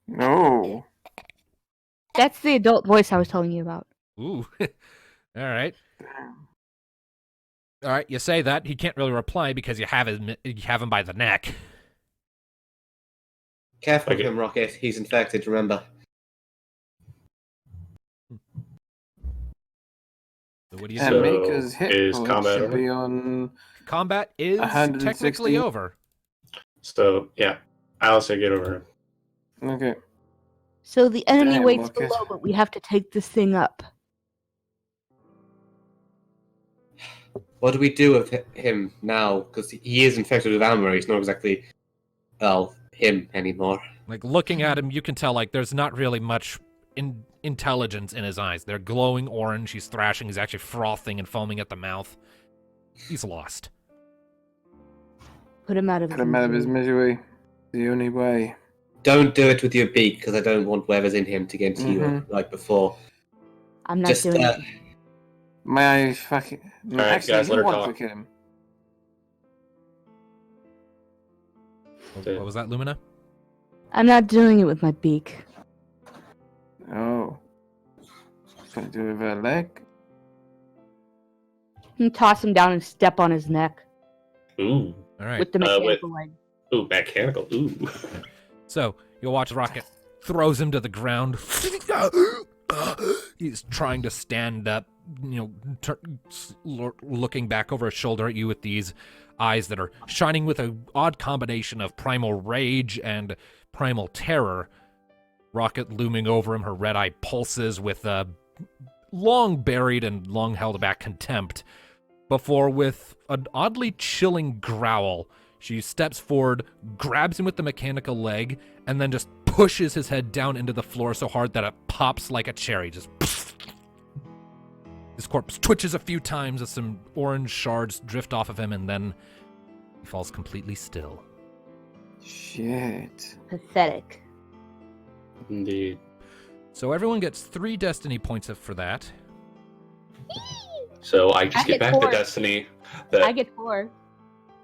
No. That's the adult voice I was telling you about. Ooh. All right. All right, you say that. He can't really reply because you have him by the neck. Careful of him, Rocket. He's infected, remember. So what do you And say? Maker's hit is points combat should over? be on Combat is 160. technically over. So, yeah. I'll say get over him. Okay. So the enemy Damn, waits Marcus. below, but we have to take this thing up. What do we do with him now? Because he is infected with amber. He's not exactly, him anymore. Like, looking at him, you can tell, like, there's not really much intelligence in his eyes. They're glowing orange. He's thrashing. He's actually frothing and foaming at the mouth. He's lost. Put him out of his misery. The only way. Don't do it with your beak, because I don't want whatever's in him to get into you like before. I'm not doing it. May I fucking... Alright, Actually, guys, let her who wants talk. to kill him? What was that, Lumina? I'm not doing it with my beak. Oh. Can I do it with a leg? And toss him down and step on his neck Ooh. All right. with the mechanical leg. Ooh, mechanical. Ooh. So, you'll watch Rocket throws him to the ground. He's trying to stand up, looking back over his shoulder at you with these eyes that are shining with an odd combination of primal rage and primal terror. Rocket looming over him, her red eye pulses with long buried and long held back contempt, before with an oddly chilling growl, she steps forward, grabs him with the mechanical leg, and then just pushes his head down into the floor so hard that it pops like a cherry. Just his corpse twitches a few times as some orange shards drift off of him, and then he falls completely still. Shit. Pathetic. Indeed. So everyone gets 3 destiny points for that. So I just get back 4. the destiny. I get 4.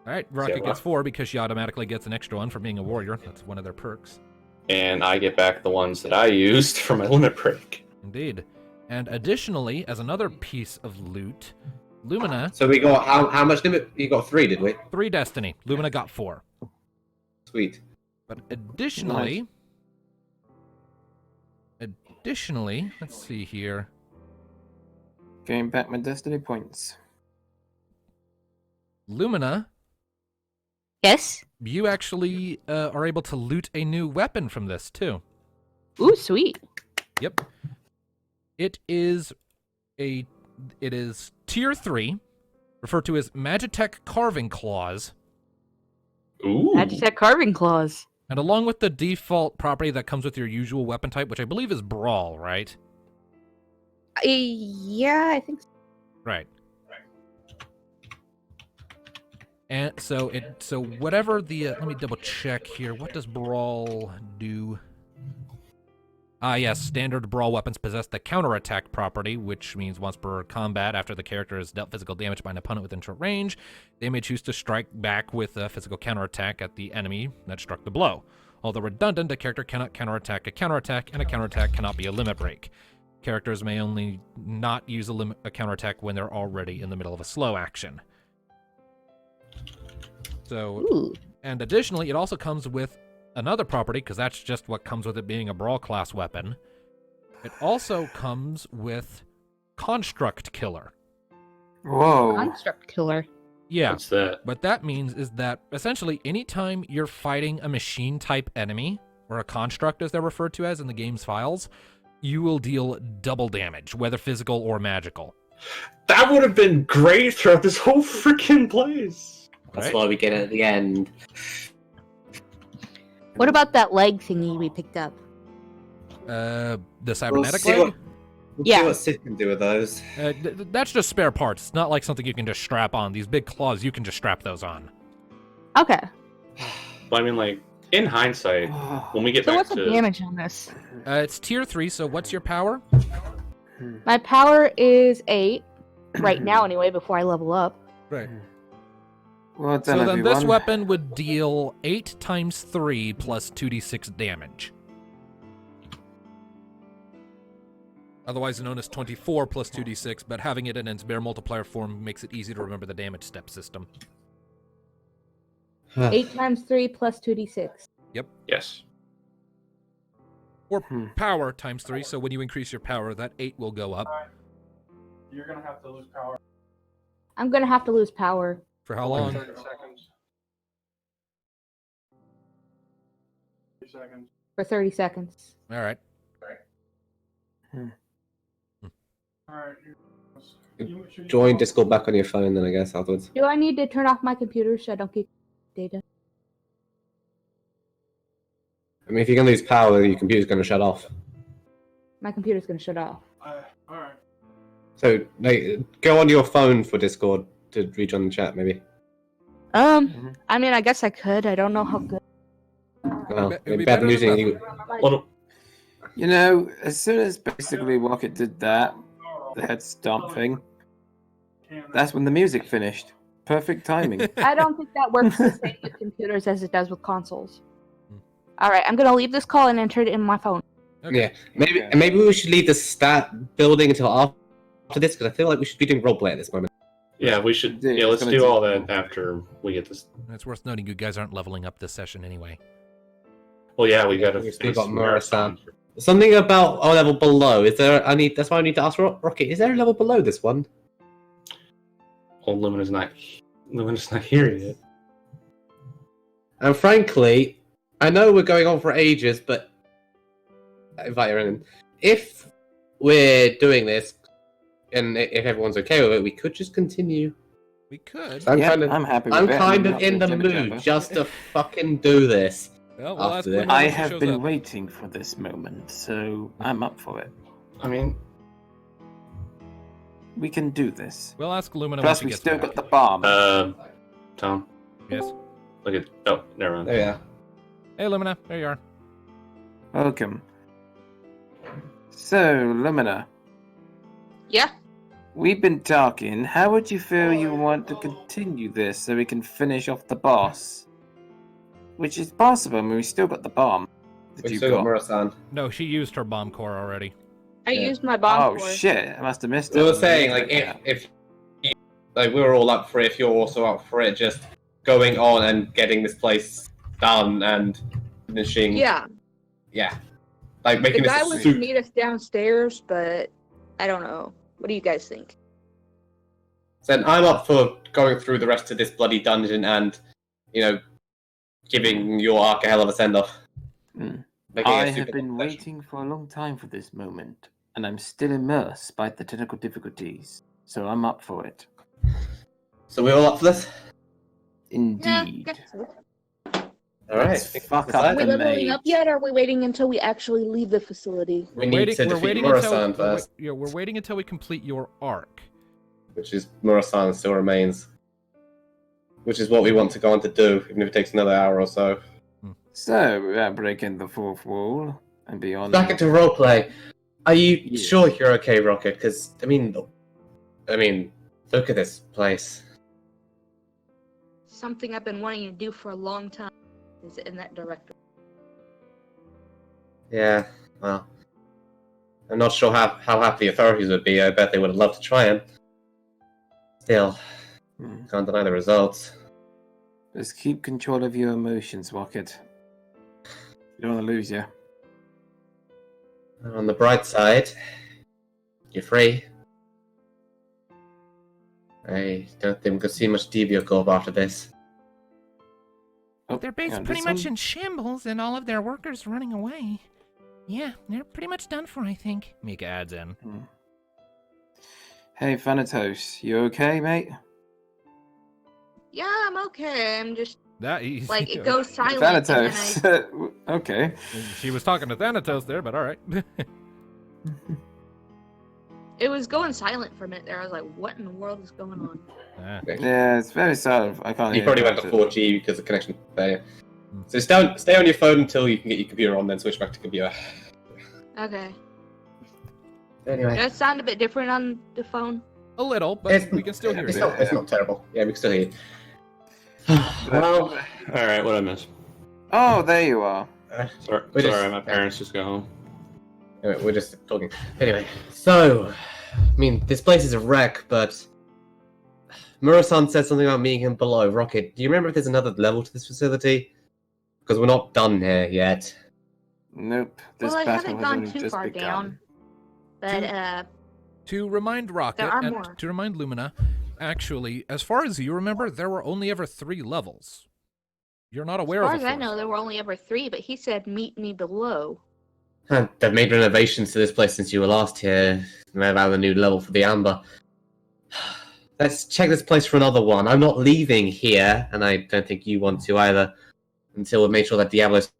All right, Rocket gets 4 because she automatically gets an extra one for being a warrior. That's one of their perks. And I get back the ones that I used for my limit break. Indeed. And additionally, as another piece of loot, Lumina... So we got, how much limit? You got 3, did we? 3 destiny. Lumina got 4. Sweet. But additionally... let's see here. Getting back my destiny points. Lumina, Yes? you actually are able to loot a new weapon from this, too. Ooh, sweet. Yep. It is tier 3, referred to as Magitech Carving Claws. Ooh. Magitech carving claws. And along with the default property that comes with your usual weapon type, which I believe is Brawl, right? Yeah, I think so. Right. And so whatever the let me double check here. What does Brawl do? Yes, standard Brawl weapons possess the counterattack property, which means once per combat, after the character has dealt physical damage by an opponent within short range, they may choose to strike back with a physical counterattack at the enemy that struck the blow. Although redundant, a character cannot counterattack a counterattack, and a counterattack cannot be a limit break. Characters may only not use a counterattack when they're already in the middle of a slow action. So, Ooh. and additionally, it also comes with another property, because that's just what comes with it being a Brawl class weapon. It also comes with Construct Killer. Whoa. Construct killer. Yeah, What's that? what that means is that essentially anytime you're fighting a machine-type enemy, or a construct as they're referred to as in the game's files, you will deal double damage, whether physical or magical. That would have been great throughout this whole freaking place. That's Right. why we get it at the end. What about that leg thingy we picked up? The We'll cybernetic see leg? Yeah. see what Sid can do with those. That's just spare parts. It's not like something you can just strap on. These big claws, you can just strap those on. Okay. Well, I mean, like, in hindsight, when we get So back what's the to... damage on this? It's tier 3, so what's your power? My power is 8. Right now, anyway, before I level up. Right. Well done, So then everyone. this weapon would deal 8 times 3 plus 2d6 damage. Otherwise known as 24 plus 2d6, but having it in its bare multiplier form makes it easy to remember the damage step system. 8 times 3 plus 2d6. Yes. Or power times 3, so when you increase your power, that 8 will go up. You're gonna have to lose power. I'm gonna have to lose power. For how long? 30 seconds. 30 seconds. For 30 seconds. Alright. Alright. Join Discord back on your phone then, I guess, afterwards. Do I need to turn off my computer so I don't get data? I mean, if you're going to lose power, your computer's going to shut off. My computer's gonna shut off. Alright. So, go on your phone for Discord to rejoin the chat, maybe. I mean, I guess I could. I don't know how good. Well, It'd be bad better news. than You, Well, You know, as soon as basically Rocket did that, the head stomp thing, that's when the music finished. Perfect timing. I don't think that works the same with computers as it does with consoles. Alright, I'm gonna leave this call and enter it in my phone. Okay. Yeah, maybe we should leave the stat building until after this, because I feel like we should be doing roleplay at this moment. yeah, we should. Yeah, Yeah, let's it's do gonna all take- that after we get this. It's worth noting you guys aren't leveling up this session anyway. Well, yeah, we got to. We still got Murasan. Something about a level below. Is there? That's why I need to ask Rocket. Is there a level below this one? Old Lumina's not here yet. And frankly, I know we're going on for ages, but invite her in. If we're doing this, and if everyone's okay with it, we could just continue. We could. I'm Yeah, kind of, I'm happy with I'm it. kind I'm of not in the gonna jabber mood jabber. just to fucking do this. Well, we'll ask After Luna that. I when she have shows been up. waiting for this moment, so I'm up for it. I mean, We can do this. We'll ask Lumina when Plus, she we gets still back. got the bomb. Tom, Yes. look at. Oh, never mind. There we are. Hey, Lumina. There you are. Welcome. So, Lumina, Yeah? we've been talking. How would you feel you want to continue this so we can finish off the boss? Which is possible. I mean, we still got the bomb that We you still got got. Murasan. No, she used her bomb core already. I Yeah. used my bomb Oh core. shit! I must have missed it. We were saying, like, if like we were all up for it, if you're also up for it, just going on and getting this place done and finishing. Yeah, Like the making guy this a was suit. to meet us downstairs, but I don't know. What do you guys think? Then I'm up for going through the rest of this bloody dungeon and, giving your arc a hell of a send off. Mm. Making it a I have super been session. waiting for a long time for this moment, and I'm still immersed by the technical difficulties, so I'm up for it. So we're all up for this? Indeed. All right. Let's fuck Is up that- Are we the leveling mage. up yet, or are we waiting until we actually leave the facility? We need to defeat until Murasan first, we're waiting until we complete your arc. which is Murasan still remains. Which is what we want to go on to do, even if it takes another hour or so. So, without breaking the fourth wall and beyond. Back into roleplay. Are you Yeah. sure you're okay, Rocket? Because I mean, look at this place. Something I've been wanting to do for a long time is in that direction. Yeah, well, I'm not sure how happy the authorities would be. I bet they would have loved to try and. Still, Hmm. can't deny the results. Just keep control of your emotions, Rocket. You don't want to lose you. On the bright side, you're free. I don't think we could see much Deviacorp after this. Oh, Their base hang on, pretty this much one? in shambles and all of their workers running away. Yeah, they're pretty much done for, I think. Mika adds in. Hmm. Hey, Thanatos, you okay, mate? Yeah, I'm okay. I'm just That easy. like it goes silent. And then Thanatos. Okay. She was talking to Thanatos there, but all right. it was going silent for a minute there. I was like, "What in the world is going on?" Yeah, it's very silent. I can't. You hear probably went to it. 4G because of connection failure. So stay on your phone until you can get your computer on, then switch back to computer. Okay. Anyway, Does it sound a bit different on the phone? A little, but we can still hear it's you. not terrible. Yeah, we can still hear you. Well, all right. What I missed? Oh, there you are. Sorry, We just- sorry. My parents just got home. Anyway, we're just talking. Anyway, so, I mean, this place is a wreck, but Murasan said something about meeting him below. Rocket, do you remember if there's another level to this facility? Because we're not done here yet. Nope. This Well, I battle haven't has gone only too just far begun. down. But, To remind Rocket There are and more. to remind Lumina, actually, as far as you remember, there were only ever 3 levels. You're not aware as far of as a I 4th. know, there were only ever 3, but he said meet me below. They've made renovations to this place since you were last here. They've added a new level for the Amber. Let's check this place for another one. I'm not leaving here, and I don't think you want to either, until we make sure that Diabolos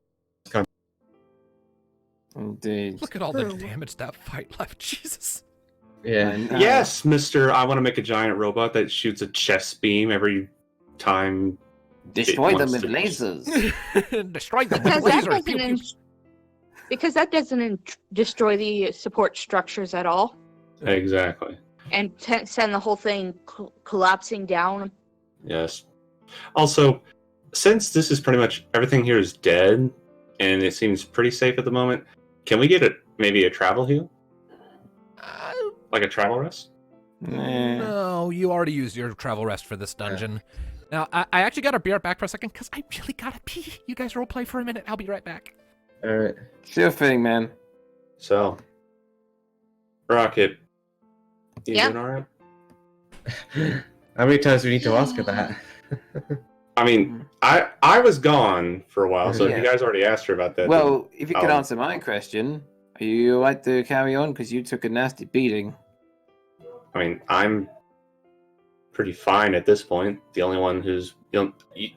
comes. Indeed. Look at all the True. damage that fight left. Jesus. Yeah. I know. Yes, Mister. I want to make a giant robot that shoots a chest beam every time. Destroy them wants with to- lasers. Destroy them with Because that lasers. doesn't, Pew, pew. because that doesn't destroy the support structures at all, Exactly. and send the whole thing collapsing down. Yes. Also, since this is pretty much everything here is dead, and it seems pretty safe at the moment, can we get maybe a travel heal, like a travel rest? Nah. No, you already used your travel rest for this dungeon. Now, I actually got to be right back for a second because I really gotta pee. You guys roleplay for a minute. I'll be right back. Alright. Sure thing, man. So, Rocket, you Yeah. doing all right? How many times do we need to ask her that? I mean, I was gone for a while, so if you Yeah. guys already asked her about that, Well, if you could Oh. answer my question, are you alright to carry on? Because you took a nasty beating. then, I mean, I'm pretty fine at this point. The only one who's,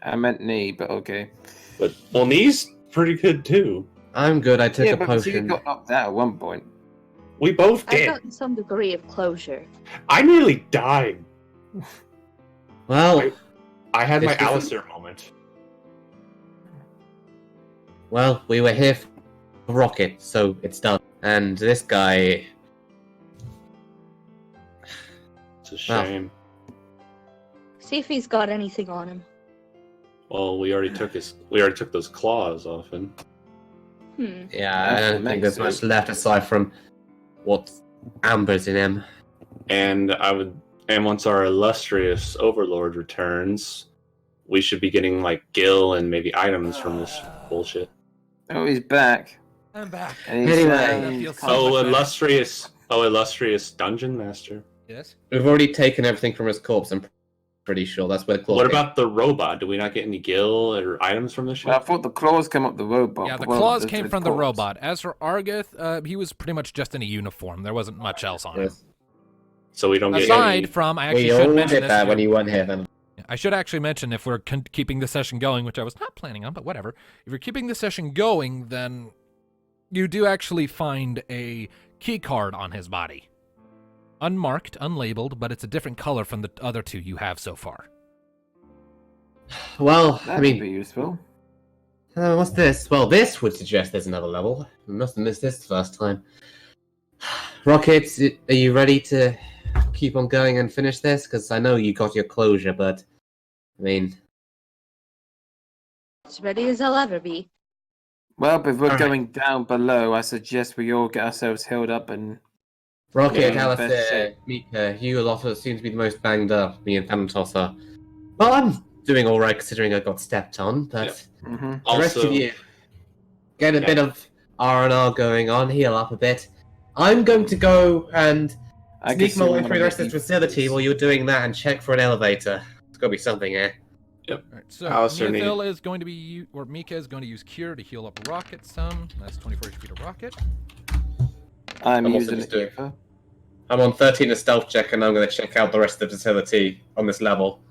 I meant knee, but okay. but well, knee's pretty good too. I'm good, I took Yeah, a but you potion. got knocked out at one point. We both I've did. gotten some degree of closure. I nearly died. Well, I had my It's different. Alistair moment. well, we were here for Rocket, so it's done. And this guy, It's a shame. See if he's got anything on him. Well, we already took those claws off him. yeah, I That's don't think there's amazing. much left aside from what Amber's in him. And once our illustrious overlord returns, we should be getting like Gil and maybe items from this bullshit. Oh, he's back. I'm back. And he's, Anyway. That feels so Oh, much better. illustrious dungeon master. Yes. We've already taken everything from his corpse, I'm pretty sure. That's where the claw What came. about the robot? Do we not get any Gil or items from this ship? Well, I thought the claws come up the robot. Yeah, the but claws well, came it's from the corpse. robot. As for Argith, he was pretty much just in a uniform. There wasn't much else on him. Yes. So we don't get Aside any. from, I actually We should all mention did this. that when you weren't here then. I should actually mention if we're keeping the session going, which I was not planning on, but whatever. If you're keeping the session going, then you do actually find a key card on his body. Unmarked, unlabeled, but it's a different color from the other 2 you have so far. Well, That I would be mean, useful. what's this? Well, this would suggest there's another level. We must have missed this the first time. Rocket, are you ready to keep on going and finish this? Because I know you got your closure, but I mean, As ready as I'll ever be. Well, but if we're Alright. going down below, I suggest we all get ourselves healed up and Rocket, Yeah, Alistair, best shape. Mika, you lot seem to be the most banged up. Me and Phantom Tosser. Well, I'm doing all right considering I got stepped on, but Mhm. the rest of you get a bit of R&R going on, heal up a bit. I'm going to go and I can sneak see my way one through of the rest of these this facility things. while you're doing that and check for an elevator. There's got to be something here. All right, so Alistair Neophil is going to be, or Mika is going to use Cure to heal up Rocket some. That's 24 HP to Rocket. I'm I'm also using just it. doing- Keeper. I'm on 13 a stealth check and I'm going to check out the rest of the facility on this level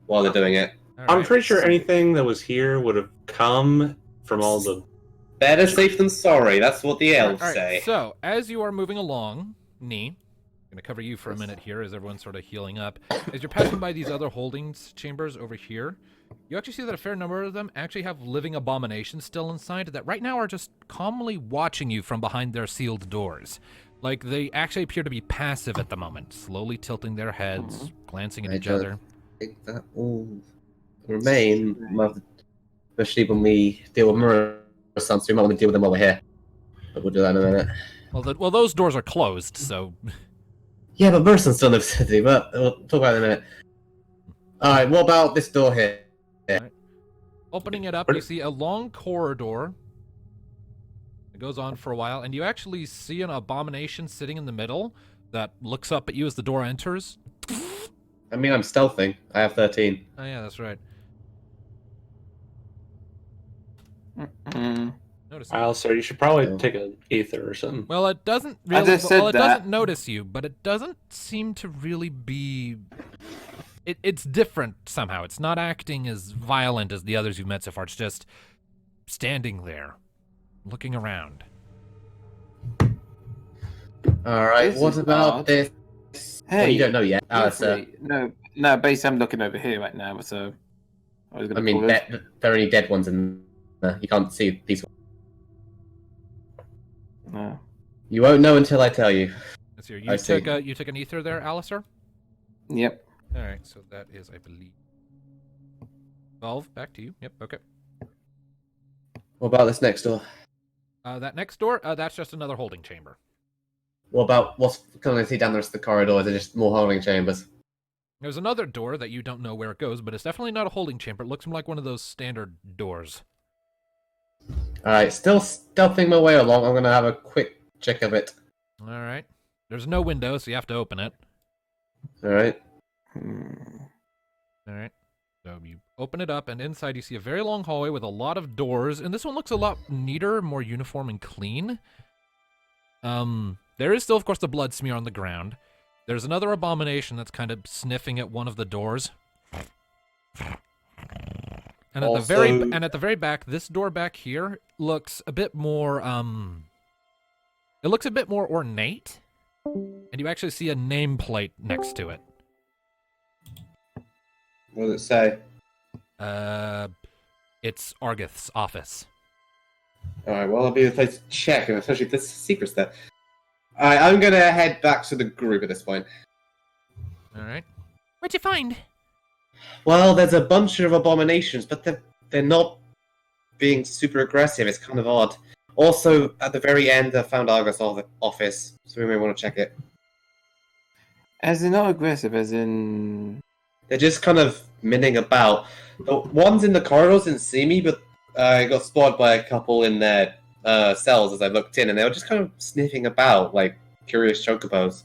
while they're doing it. All I'm right. pretty sure anything that was here would have come from all the. Better safe than sorry, that's what the elves All right, say. so as you are moving along, Nee, I'm going to cover you for a minute here as everyone's sort of healing up. As you're passing by these other holdings chambers over here, you actually see that a fair number of them actually have living abominations still inside that right now are just calmly watching you from behind their sealed doors. Like, they actually appear to be passive at the moment, slowly tilting their heads, glancing at I each don't other. think that will remain, especially when we deal with Murasan, so we might want to deal with them over here. But we'll do that in a minute. Well, those doors are closed, so... Yeah, but Merson still lives in the city, but we'll talk about it in a minute. Alright, what about this door here? Opening it up, you see a long corridor. It goes on for a while, and you actually see an abomination sitting in the middle that looks up at you as the door enters. I mean, I'm stealthing. I have 13. Oh yeah, that's right. Notice you. Alistair, you should probably take an ether or something. Well, it doesn't I really. just said Well, it that. doesn't notice you, but it doesn't seem to really be. It's different somehow. It's not acting as violent as the others you've met so far. It's just standing there, looking around. Alright, This what is about odd. this? Hey, Well, you don't know yet, Alistair. No, basically I'm looking over here right now, so I was I gonna mean, call it. there are only dead ones in there. You can't see these ones. No. You won't know until I tell you. Let's see. I see. You took an ether there, Alistair? Yep. All right, so that is, I believe, 12. Back to you. Yep. Okay. What about this next door? That next door, that's just another holding chamber. What about what's can I see down the rest of the corridor? Is it just more holding chambers? There's another door that you don't know where it goes, but it's definitely not a holding chamber. It looks like one of those standard doors. Alright, still stealthing my way along. I'm gonna have a quick check of it. All right. There's no window, so you have to open it. Alright. All right. So you open it up, and inside you see a very long hallway with a lot of doors, and this one looks a lot neater, more uniform and clean. There is still, of course, the blood smear on the ground. There's another abomination that's kind of sniffing at one of the doors. And at the very back, this door back here looks a bit more it looks a bit more ornate. And you actually see a nameplate next to it. What does it say? It's Argith's office. Alright, well, I'll be the place to check, and especially if there's secrets there. Alright, I'm gonna head back to the group at this point. All right. What'd you find? Well, there's a bunch of abominations, but they're not being super aggressive. It's kind of odd. Also, at the very end, I found Argus' office, so we may want to check it. As in not aggressive, as in They're just kind of minning about. The ones in the corridors didn't see me, but I got spotted by a couple in their cells as I looked in, and they were just kind of sniffing about, like curious chocobos.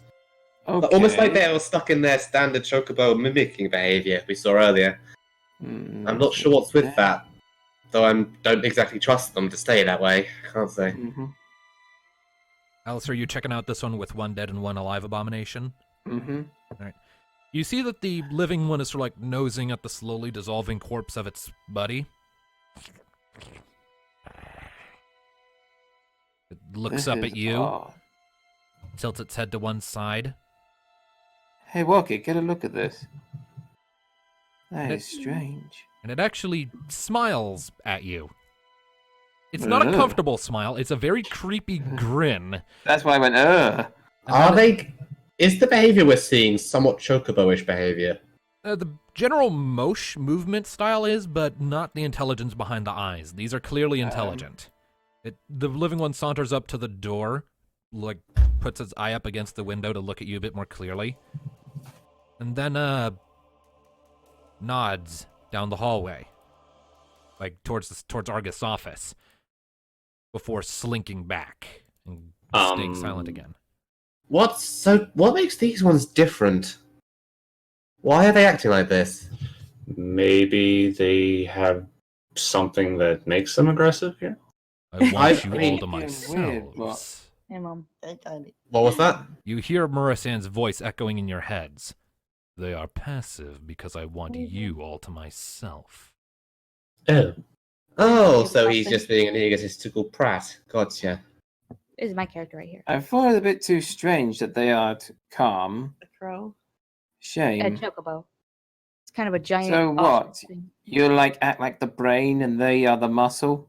okay. Almost like they were stuck in their standard chocobo mimicking behavior we saw earlier. I'm not sure what's with that, though I don't exactly trust them to stay that way. Can't say. Mm-hmm. Alice, are you checking out this one with one dead and one alive abomination? Mm-hmm. You see that the living one is sort of like nosing at the slowly dissolving corpse of its buddy. It looks up at you, Odd. tilts its head to one side. Hey, Walkie, get a look at this. That It- is strange. And it actually smiles at you. It's not a Ugh. comfortable smile, it's a very creepy grin. That's why I went, ugh. And Are then they? Is the behavior we're seeing somewhat chocobo-ish behavior? the general movement style is, but not the intelligence behind the eyes. These are clearly intelligent. The living one saunters up to the door, like puts its eye up against the window to look at you a bit more clearly, and then nods down the hallway, like towards Argus' office, before slinking back and staying silent again. What makes these ones different? Why are they acting like this? Maybe they have something that makes them aggressive here? I want you mean, all to weird, myself. what? Hey, Mom. What was that? You hear Murasan's voice echoing in your heads. They are passive because I want you all to myself. Oh. Oh, so he's just being an egotistical prat. Gotcha. This is my character right here. I thought it a bit too strange that they are calm. The crow. Shame. A chocobo. It's kind of a giant. So what? ostrich thing. You act like the brain and they are the muscle?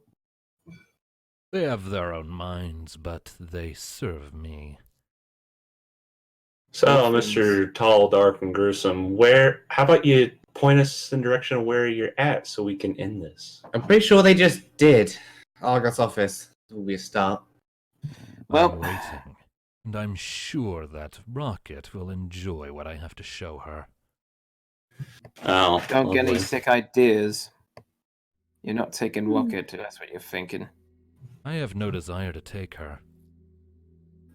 They have their own minds, but they serve me. So, Difference. Mr. Tall, Dark, and Gruesome, how about you point us in the direction of where you're at so we can end this? I'm pretty sure they just did. Argus' office will be a start. Well, I'm waiting, and I'm sure that Rocket will enjoy what I have to show her. Oh, don't get any lovely. sick ideas. You're not taking Hmm. Rocket, that's what you're thinking. I have no desire to take her.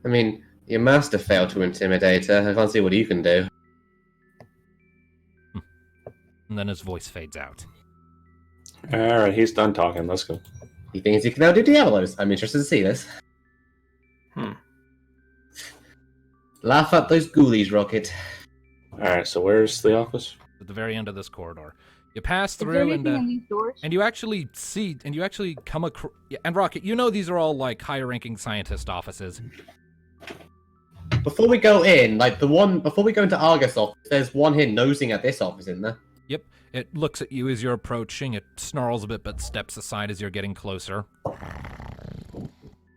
I mean, your master failed to intimidate her. I can't see what you can do. And then his voice fades out. Alright, he's done talking. Let's go. He thinks he can outdo Diabolos. I'm interested to see this. Laugh at those ghoulies, Rocket. Alright, so where's the office? At the very end of this corridor. You pass Is there through anything in these doors? and you actually come across... And Rocket, you know these are all, like, higher-ranking scientist offices. Before we go in, before we go into Argus' office, there's one here nosing at this office, isn't there? Yep, it looks at you as you're approaching, it snarls a bit but steps aside as you're getting closer.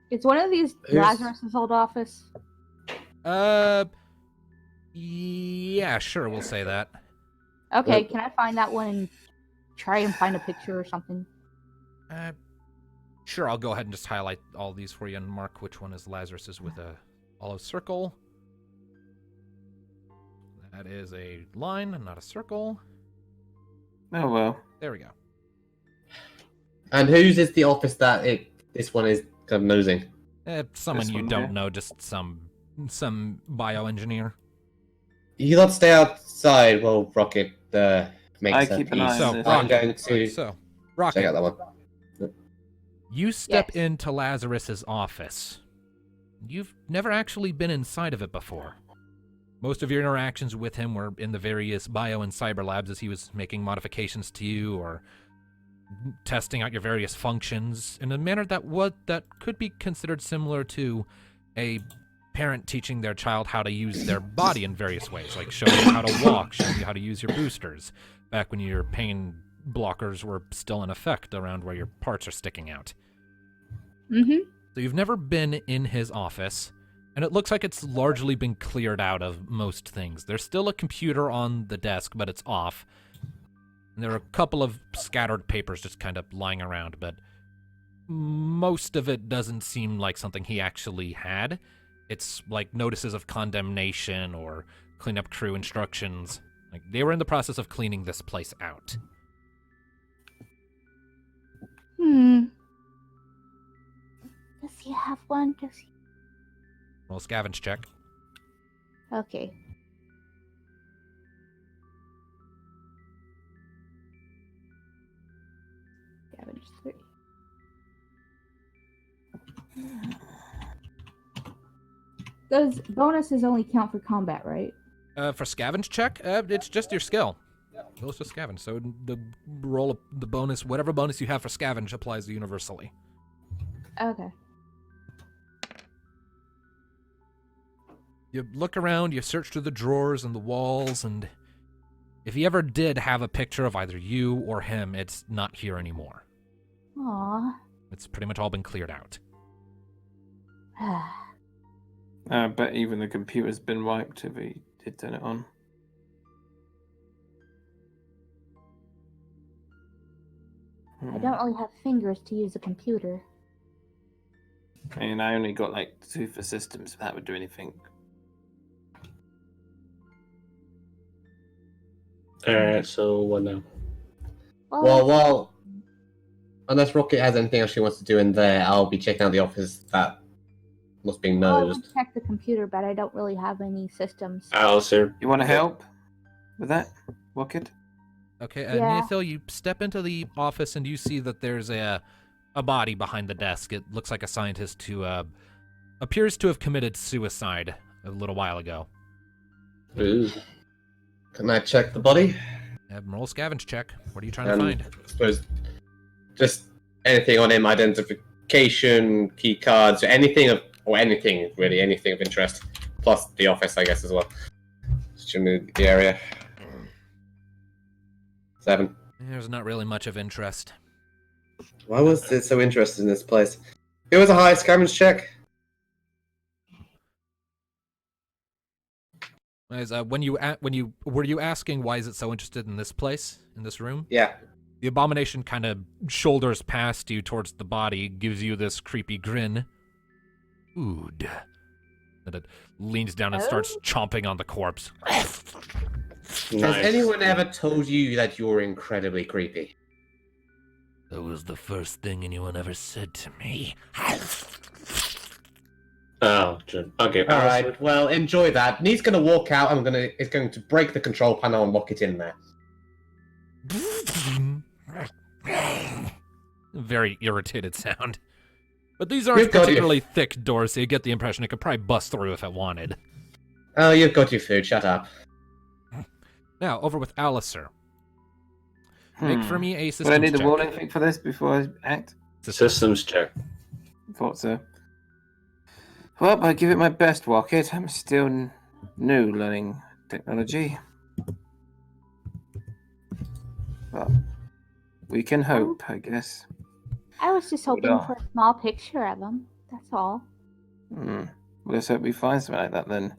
Is one of these Lazarus' old office? Yeah, sure, we'll say that. Okay, can I find that one and try and find a picture or something? Sure, I'll go ahead and just highlight all these for you and mark which one is Lazarus's with a olive circle. That is a line, not a circle. Oh well. There we go. And whose is the office that this one is kind of nosing? Someone This you one don't here? know, just some bioengineer. You not stay outside while Rocket makes I her keep an piece. eye on So, this. I'm going to So, check Rocket, out that one. you step Yes. into Lazarus's office. You've never actually been inside of it before. Most of your interactions with him were in the various bio and cyber labs as he was making modifications to you or testing out your various functions in a manner that could be considered similar to a parent teaching their child how to use their body in various ways, like showing you how to walk, showing you how to use your boosters, back when your pain blockers were still in effect around where your parts are sticking out. Mm-hmm. So you've never been in his office, and it looks like it's largely been cleared out of most things. There's still a computer on the desk, but it's off. And there are a couple of scattered papers just kind of lying around, but most of it doesn't seem like something he actually had. It's like notices of condemnation or cleanup crew instructions. Like they were in the process of cleaning this place out. Does he have one? Does he? Roll a scavenge check. Okay. Scavenge 3. Does bonuses only count for combat, right? For scavenge check, it's just your skill. Well, it's just scavenge, so the the bonus, whatever bonus you have for scavenge applies universally. Okay. You look around, you search through the drawers and the walls, and if he ever did have a picture of either you or him, it's not here anymore. Aww. It's pretty much all been cleared out. I bet even the computer's been wiped if he did turn it on. I don't really have fingers to use a computer. I mean, I only got like 2 for systems, if that would do anything. Alright, so what now? Well, unless Rocket has anything else she wants to do in there, I'll be checking out the office that was being I'll nosed. check the computer, but I don't really have any systems. Alistair, You want to help with that, Rocket? Okay, Yeah. Neothil, you step into the office and you see that there's a body behind the desk. It looks like a scientist who appears to have committed suicide a little while ago. Ooh. Can I check the body? Roll a scavenge check. What are you trying to find? I suppose just anything on him, identification, key cards, anything really, anything of interest. Plus the office, I guess, as well. Just in the area. 7. There's not really much of interest. Why was it so interested in this place? It was a high scavenge check. As were you asking why is it so interested in this place, in this room? Yeah. The abomination kind of shoulders past you towards the body, gives you this creepy grin. food. And it leans down and starts chomping on the corpse. Has Nice. anyone ever told you that you're incredibly creepy? That was the first thing anyone ever said to me. Oh, Jim. Okay. All right. Well, enjoy that. Neat's gonna walk out. It's going to break the control panel and lock it in there. Very irritated sound. But these aren't You've got particularly thick doors, so you get the impression it could probably bust through if it wanted. Oh, you've got your food. Shut up. Now, over with Alistair. Make for me a Would systems I need check. a warning thing for this before I act? Systems check. Thought so. Well, I give it my best, Rocket. I'm still new learning technology. Well, we can hope, I guess. I was just hoping on. for a small picture of him. That's all. Well, let's hope we find something like that then.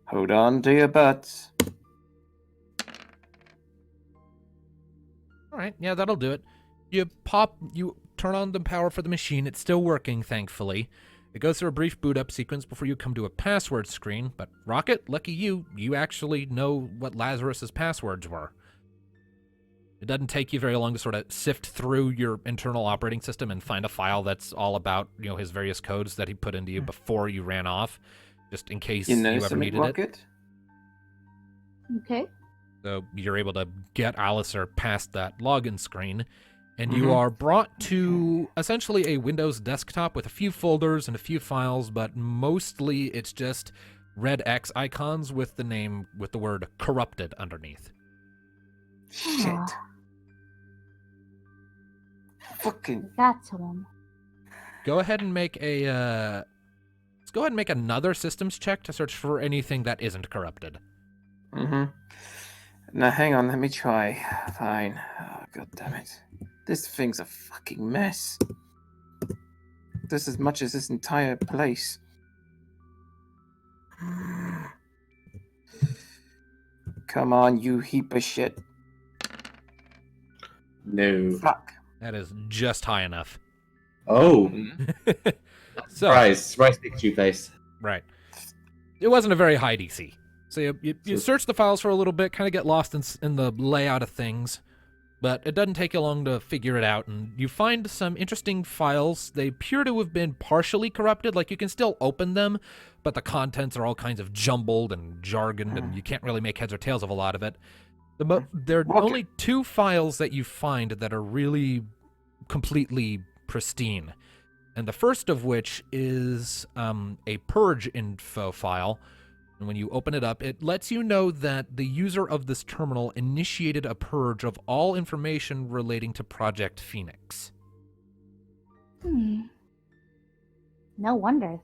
Hold on to your butts. Alright, yeah, that'll do it. You turn on the power for the machine. It's still working, thankfully. It goes through a brief boot up sequence before you come to a password screen, but Rocket, lucky you actually know what Lazarus's passwords were. It doesn't take you very long to sort of sift through your internal operating system and find a file that's all about, his various codes that he put into you before you ran off, just in case You know you ever something, needed it. Rocket? Okay. So you're able to get Alistair past that login screen, and you are brought to essentially a Windows desktop with a few folders and a few files, but mostly it's just red X icons with the word corrupted underneath. Shit. Aw. Fucking. That's one. Go ahead and make let's go ahead and make another systems check to search for anything that isn't corrupted. Now, hang on, let me try. Fine. Oh, God damn it. This thing's a fucking mess. Just as much as this entire place. Come on, you heap of shit. No. Fuck. That is just high enough. Oh. So, Surprise Pikachu face. right. It wasn't a very high DC. So you search the files for a little bit, kind of get lost in the layout of things, but it doesn't take you long to figure it out, and you find some interesting files. They appear to have been partially corrupted, like you can still open them, but the contents are all kinds of jumbled and jargoned, and you can't really make heads or tails of a lot of it. There are only two files that you find that are really completely pristine, and the first of which is a purge info file. And when you open it up, it lets you know that the user of this terminal initiated a purge of all information relating to Project Phoenix. No wonder.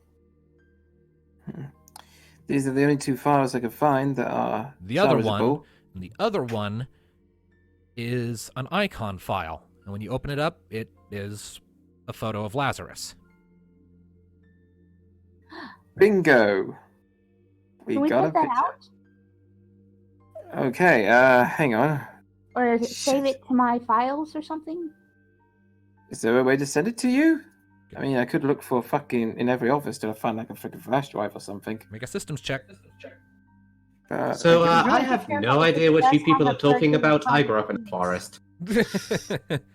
These are the only two files I could find that are The other salvageable. one is an icon file. And when you open it up, it is a photo of Lazarus. Bingo. Can we got a put that picture. out? Okay, hang on. Or save it to my files or something? Is there a way to send it to you? I mean, I could look for in every office till I find like a freaking flash drive or something. Make a systems check. So, I I have no idea what you people are talking about. I grew up in a forest.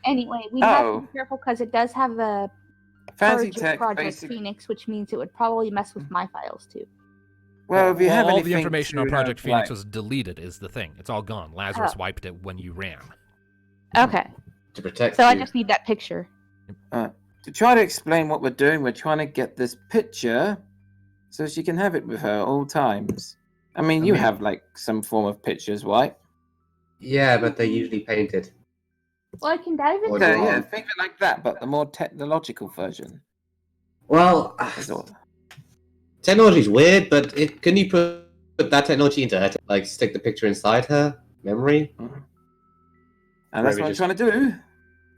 Anyway, we have to Oh. be careful because it does have a fancy purge of tech, Project basic. Phoenix, which means it would probably mess with my files too. Well, if you have all the anything information to on Project have, Phoenix like- was deleted is the thing. It's all gone. Lazarus Oh. wiped it when you ran. Okay, To protect so you. I just need that picture. To try to explain what we're doing, we're trying to get this picture so she can have it with her all times. I mean, you have like some form of pictures, right? Yeah, but they're usually painted. Well, I can dive into Or Yeah, drawn. yeah, think of it like that, but the more technological version. Well, Is all. technology's weird, but can you put that technology into her? Like, stick the picture inside her memory? And that's Maybe what I'm just- trying to do.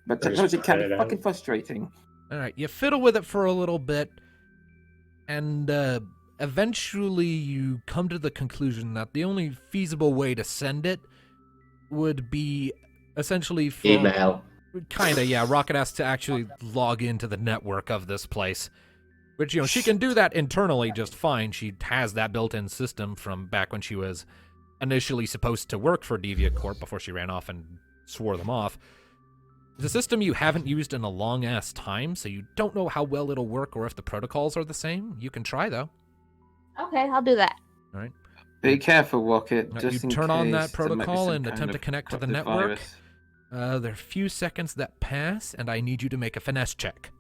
But Or just technology can print be it out. fucking frustrating. All right, you fiddle with it for a little bit, and eventually you come to the conclusion that the only feasible way to send it would be essentially for... Email. Kinda, yeah. Rocket has to actually log into the network of this place. Which, she can do that internally just fine. She has that built-in system from back when she was initially supposed to work for Deviacorp before she ran off and swore them off. It's a system you haven't used in a long-ass time, so you don't know how well it'll work or if the protocols are the same. You can try, though. Okay, I'll do that. All right. Be careful, Rocket. You Just in turn on that case there might be protocol some and kind attempt to of connect to the corrupted network. virus. There are a few seconds that pass, and I need you to make a finesse check.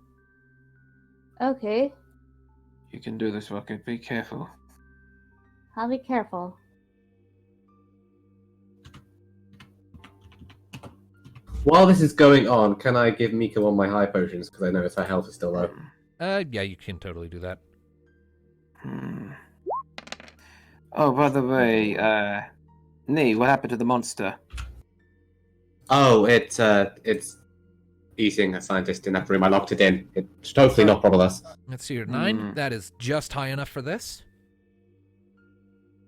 Okay, You can do this, Rocket. Be careful. I'll be careful. While this is going on, can I give Mika one of my high potions? Because I notice her health is still low. Yeah, you can totally do that. Oh, by the way, Nee, what happened to the monster? Oh, it's eating a scientist in that room. I locked it in. It's totally not problem. Let's see your 9. That is just high enough for this.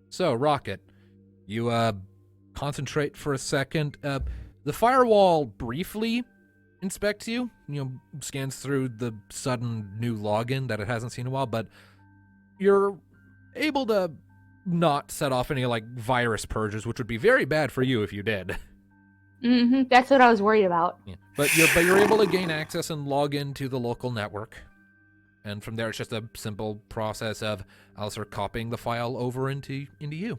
So, Rocket, you concentrate for a second. The firewall briefly inspects you, scans through the sudden new login that it hasn't seen in a while, but you're able to not set off any virus purges, which would be very bad for you if you did. That's what I was worried about. Yeah. But you're able to gain access and log into the local network. And from there, it's just a simple process of Alistair copying the file over into you.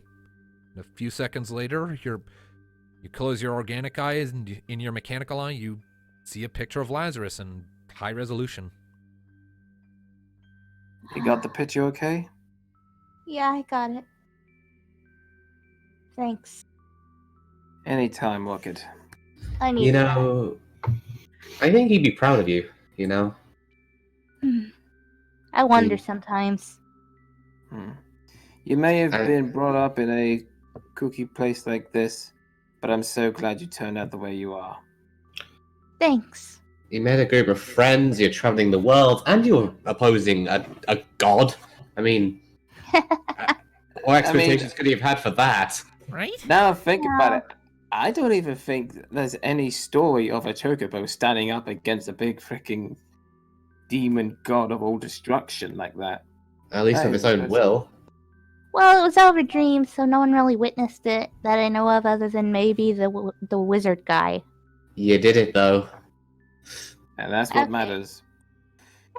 And a few seconds later, you close your organic eyes, and in your mechanical eye, you see a picture of Lazarus in high resolution. You got the picture okay? Yeah, I got it. Thanks. Anytime, Rocket. I need I think he'd be proud of you, I wonder sometimes. You may have been brought up in a cookie place like this, but I'm so glad you turned out the way you are. Thanks. You met a group of friends, you're traveling the world, and you're opposing a god. I mean, what expectations could you have had for that? Right? Now think about it. I don't even think there's any story of a chocobo standing up against a big freaking demon god of all destruction like that. At least of his own will. Well, it was all a dream, so no one really witnessed it that I know of, other than maybe the wizard guy. You did it, though. And that's what Okay. matters.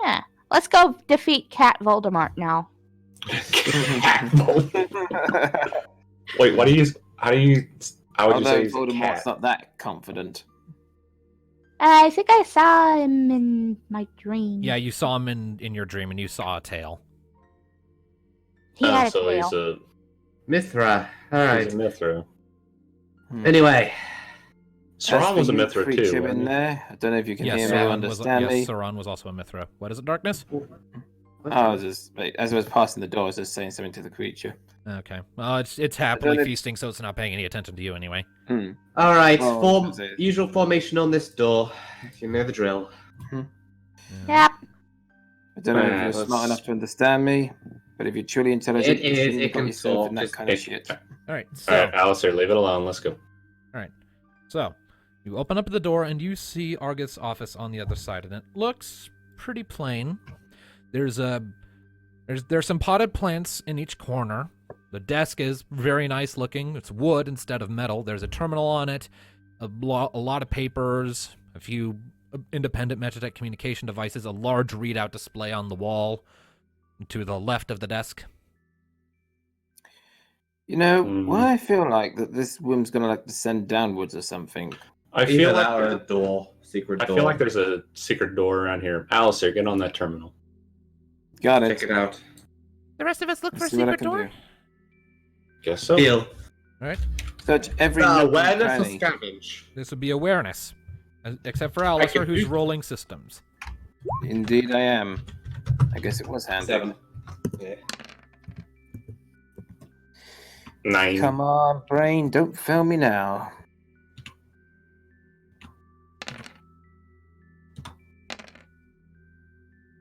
Yeah, let's go defeat Cat Voldemort now. Wait, how would you Although say he's a Voldemort's cat? not that confident. I think I saw him in my dream. Yeah, you saw him in your dream, and you saw a tail. He had a so tail. he's a Mithra. he's Alright. a Mithra. Anyway. Soraan was a Mithra creature too. in wasn't he? there. I don't know if you can Yes, hear me or understand me. Soraan was also a Mithra. What is it, Darkness? I was just, as I was passing the door, I was just saying something to the creature. Okay. Well, it's happily don't- feasting, so it's not paying any attention to you anyway. Alright, Well, usual formation on this door. You know the drill. Yep. I don't know if Yeah, you're that's- smart enough to understand me, but if you're truly intelligent, It you is, shouldn't it have got can yourself talk, in that just- kind of shit. All right. So, All right, Alistair, leave it alone. Let's go. So, you open up the door and you see Argus' office on the other side, and it looks pretty plain. There's some potted plants in each corner. The desk is very nice looking. It's wood instead of metal. There's a terminal on it, a lot of papers, a few independent Metadec communication devices, a large readout display on the wall to the left of the desk. You know, why I feel like that this room's gonna descend downwards or something. I feel Either like that or a door. Secret I door. feel like there's a secret door around here. Alistair, get on that terminal. Got it. Check it out. The rest of us look for a Let's see what I secret can door? do. Guess so. Deal. All right. Search every nook and Awareness or cranny. scavenge? This would be awareness, except for Alistair, can who's do- rolling systems. Indeed, I am. I guess it was handy. 7. Yeah. 9. Come on, brain, don't fail me now.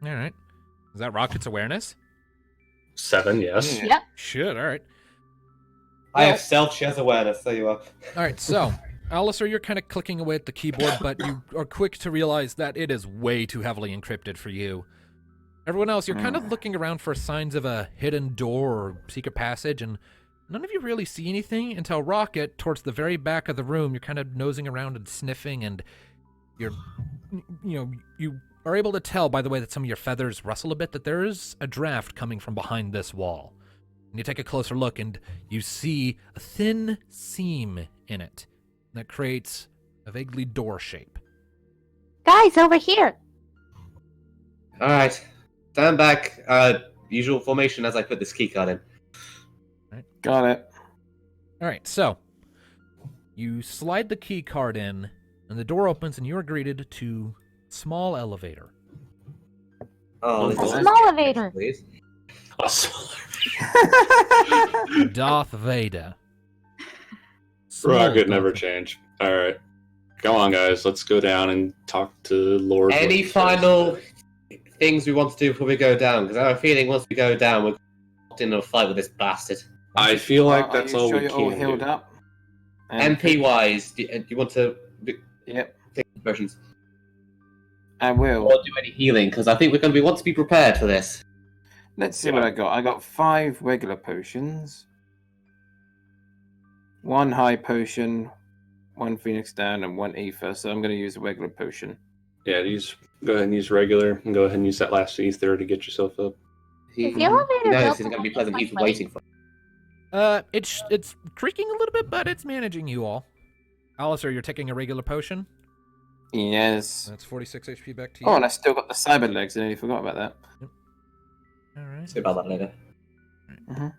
All right. Is that Rocket's awareness? 7, yes. Yeah. Yep. Should. All right. I have stealth, she has awareness. There you are. All right. So, Alistair, you're kind of clicking away at the keyboard, but you are quick to realize that it is way too heavily encrypted for you. Everyone else, you're kind of looking around for signs of a hidden door or secret passage, and none of you really see anything until Rocket, towards the very back of the room, you're kind of nosing around and sniffing, and you are able to tell by the way that some of your feathers rustle a bit that there is a draft coming from behind this wall. And you take a closer look, and you see a thin seam in it that creates a vaguely door shape. Guys, over here. Alright. Stand back. Usual formation as I put this keycard in. Got it. All right, so you slide the key card in, and the door opens, and you are greeted to a small elevator. Oh, this is Small elevator. please. Darth Vader. Rocket Small never Darth- change. All right, come on, guys. Let's go down and talk to Lord. Any final things we want to do before we go down? Because I have a feeling once we go down, we're in a fight with this bastard. I feel like Are that's you all sure we you're all can healed do. up? MP wise, do you want to Yep, take versions I will. or do any healing? Because I think we're going to want to be prepared for this. Let's see what I got. I got 5 regular potions, 1 high potion, 1 Phoenix down, and 1 ether. So I'm going to use a regular potion. Yeah, go ahead and use regular, and go ahead and use that last ether to get yourself up. Is the elevator You know built this isn't to going to be look pleasant. like He's way? waiting for. It's creaking a little bit, but it's managing you all. Alistair, you're taking a regular potion. Yes. That's 46 HP back to you. Oh, and I still got the cyber legs. I nearly forgot about that. All right. Say about that later. All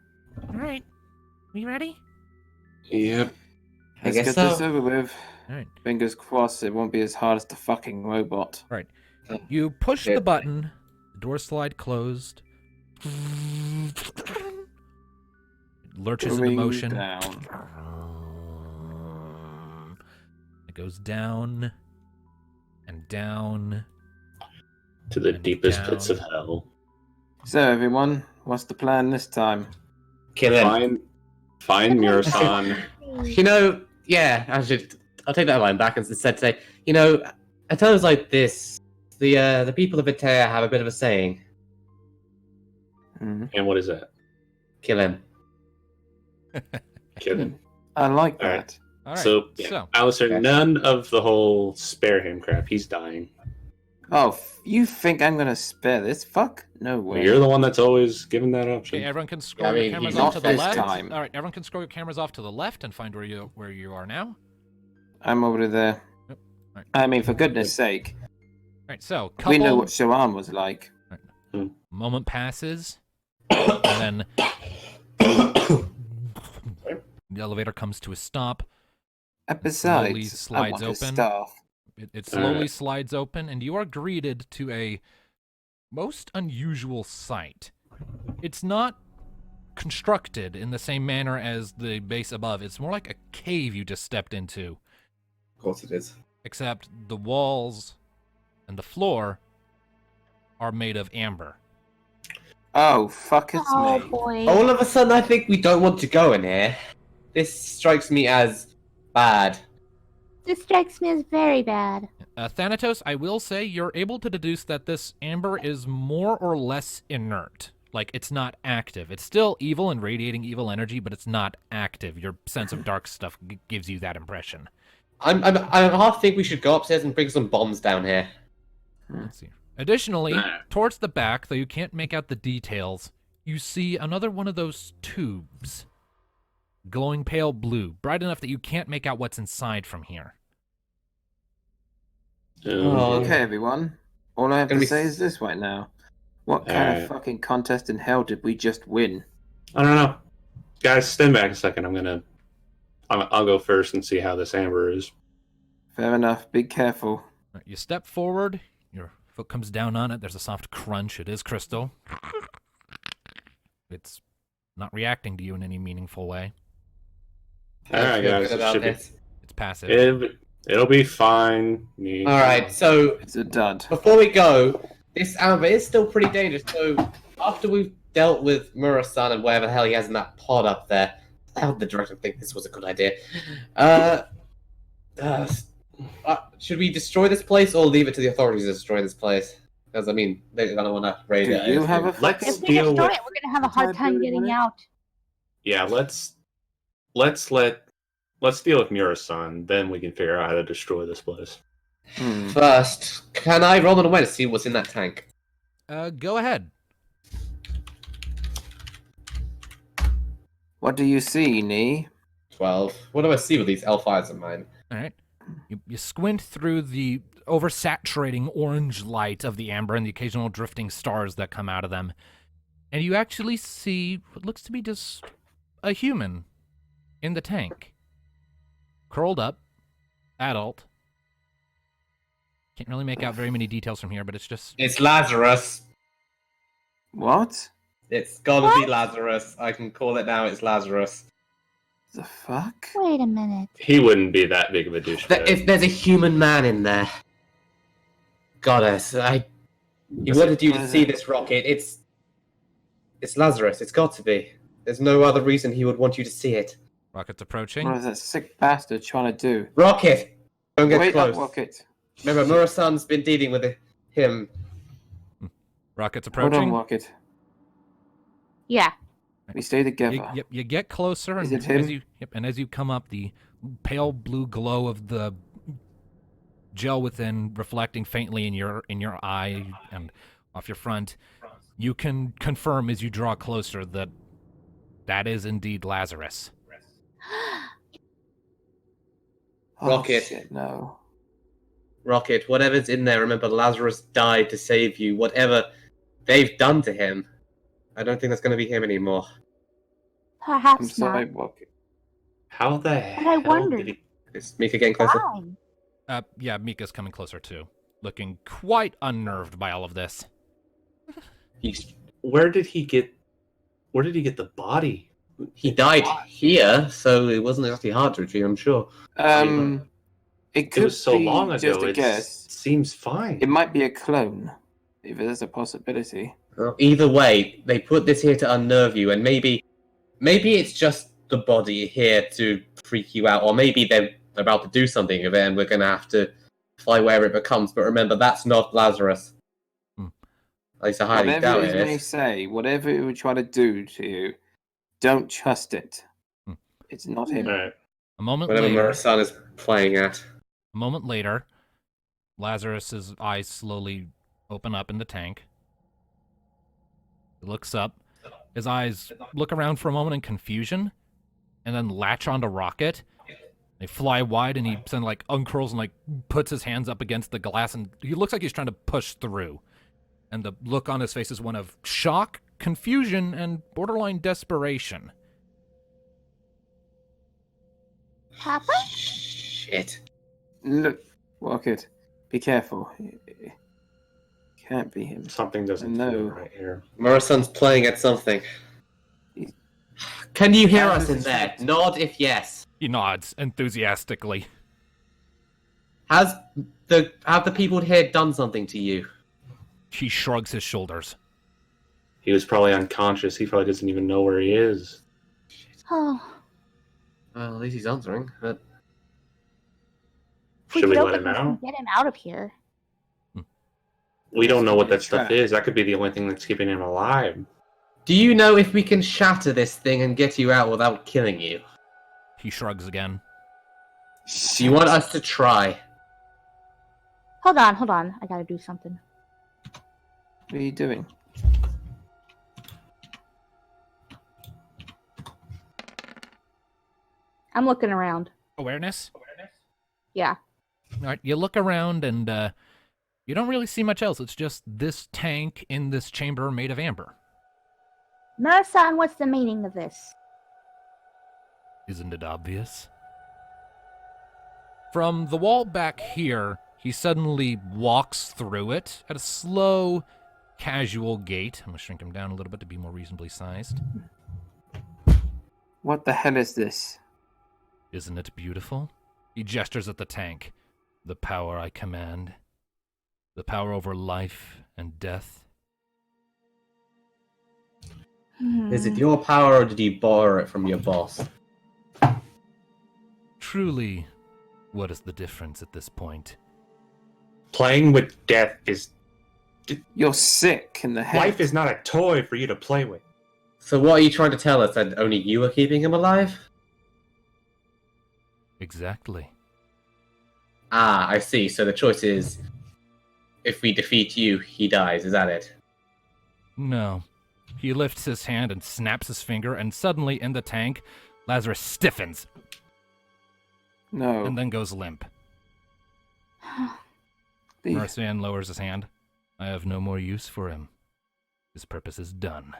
right. We ready? Yep. I Let's guess get so. this over with. All right. Fingers crossed it won't be as hard as the fucking robot. You push Yeah. the button. The door slide closed. It lurches into Going motion. down. It goes down and down. To the And deepest pits down. of hell. So everyone, what's the plan this time? Kill him. Find Murasan. You know, yeah, I'll take that line back and instead say, you know, at times like this, the people of Itea have a bit of a saying. Mhm. And what is that? Kill him. Kidding. I like All right. that. All right. So, yeah, Alistair, Okay. none of the whole spare him crap. He's dying. Oh, you think I'm gonna spare this? Fuck? No way. You're the one that's always given that option. Okay, everyone can scroll I mean, your cameras he's off not to the this left. time. All right, everyone can scroll your cameras off to the left and find where you are now. I'm over there. Yep. Right. I mean, for goodness sake, All right, so we know couple what Soraan was like. moment passes, and then the elevator comes to a stop. And slowly besides, I slides want his open. staff. It slowly Alright. slides open, and you are greeted to a most unusual sight. It's not constructed in the same manner as the base above. It's more like a cave you just stepped into, Of course it is. except the walls and the floor are made of amber. Oh, fuck it's Oh me. boy. All of a sudden, I think we don't want to go in here. This strikes me as bad. This strikes me as very bad. Thanatos, I will say you're able to deduce that this amber is more or less inert. Like, it's not active. It's still evil and radiating evil energy, but it's not active. Your sense of dark stuff gives you that impression. I half think we should go upstairs and bring some bombs down here. Let's see. Additionally, towards the back, though you can't make out the details, you see another one of those tubes. Glowing pale blue, bright enough that you can't make out what's inside from here. Oh, Okay, everyone. All I have Gonna to be- say is this right now. What kind Alright. of fucking contest in hell did we just win? I don't know. Guys, stand back a second. I'll go first and see how this amber is. Fair enough. Be careful. Right, you step forward, your foot comes down on it, there's a soft crunch, it is crystal. It's not reacting to you in any meaningful way. Alright, Feel guys. good about It should this. It's passive. it'll be fine. All right, so It's a dud. before we go, this amber is still pretty dangerous. So after we've dealt with Murasan and whatever the hell he has in that pod up there, how did the director think this was a good idea? Should we destroy this place or leave it to the authorities to destroy this place? Because, I mean, they're going to want to raid Do it. you have a Let's If we deal destroy with- it, we're gonna have a hard time getting out. Yeah, let's deal with Mura-san, then we can figure out how to destroy this place. First, can I roll an awareness to see what's in that tank? Go ahead. What do you see, Nee? 12. What do I see with these L5s of mine? All right. You squint through the oversaturating orange light of the amber and the occasional drifting stars that come out of them, and you actually see what looks to be just a human in the tank. Curled up, adult. Can't really make out very many details from here, but it's just... It's Lazarus. What? It's gotta be Lazarus. I can call it now, it's Lazarus. The fuck? Wait a minute. He wouldn't be that big of a douchebag. If there's a human man in there... Goddess, he wanted you to see this rocket. It's Lazarus, it's got to be. There's no other reason he would want you to see it. Rocket's approaching. What is that sick bastard trying to do? Rocket! Don't get Wait close. up, Rocket. Remember, Mura-san's been dealing with him. Rocket's Hold approaching. on, Rocket. Yeah. We stay together. You get closer, and Is it him? as you come up, the pale blue glow of the gel within reflecting faintly in your eye and off your front, you can confirm as you draw closer that that is indeed Lazarus. Oh, Rocket. shit, no. Rocket, whatever's in there, remember Lazarus died to save you. Whatever they've done to him, I don't think that's going to be him anymore. I'm Perhaps sorry, not. Rocket. How the I hell wondered. did he... Is Mika getting closer? Fine. Yeah, Mika's coming closer too, looking quite unnerved by all of this. Where did he get the body? He died here, so it wasn't exactly hard to retrieve, I'm sure. It could It was so be long just ago, a it guess. seems fine. It might be a clone, if there's a possibility. Well, either way, they put this here to unnerve you, and maybe it's just the body here to freak you out, or maybe they're about to do something with it, and we're going to have to fly wherever it becomes. But remember, that's not Lazarus. At least I highly Whatever doubt it it may is. say, whatever it would try to do to you, don't trust it. It's not him. Alright. A moment Whatever later, Mura-san is playing at. Lazarus's eyes slowly open up in the tank. He looks up. His eyes look around for a moment in confusion, and then latch onto Rocket. They fly wide, and he suddenly like uncurls and like puts his hands up against the glass, and he looks like he's trying to push through. And the look on his face is one of shock, confusion, and borderline desperation. Papa? Shit. Look, Rocket, be careful. It can't be him. Something doesn't No. feel right here. Mura-san's playing at something. Can you hear us in there? Nod if yes. He nods enthusiastically. Have the people here done something to you? He shrugs his shoulders. He was probably unconscious. He probably doesn't even know where he is. Oh. Well, at least he's answering. But If Should we could let open him this out? and get him out of here. We don't know what that Trap. stuff is. That could be the only thing that's keeping him alive. do you know if we can shatter this thing and get you out without killing you? He shrugs again. Do you want us to try? Hold on. I gotta do something. What are you doing? I'm looking around. Awareness? Yeah. All right, you look around and you don't really see much else. It's just this tank in this chamber made of amber. Mura-san, what's the meaning of this? Isn't it obvious? From the wall back here, he suddenly walks through it at a slow, casual gait. I'm going to shrink him down a little bit to be more reasonably sized. What the hell is this? Isn't it beautiful? He gestures at the tank. The power I command. The power over life and death. Is it your power or did you borrow it from your boss? Truly, what is the difference at this point? Playing with death is You're sick in the head. Life is not a toy for you to play with. So what are you trying to tell us? That only you are keeping him alive? Exactly. Ah, I see. So the choice is, if we defeat you, he dies. Is that it? No. He lifts his hand and snaps his finger, and suddenly in the tank, Lazarus stiffens No. and then goes limp. Marcian lowers his hand. I have no more use for him. His purpose is done.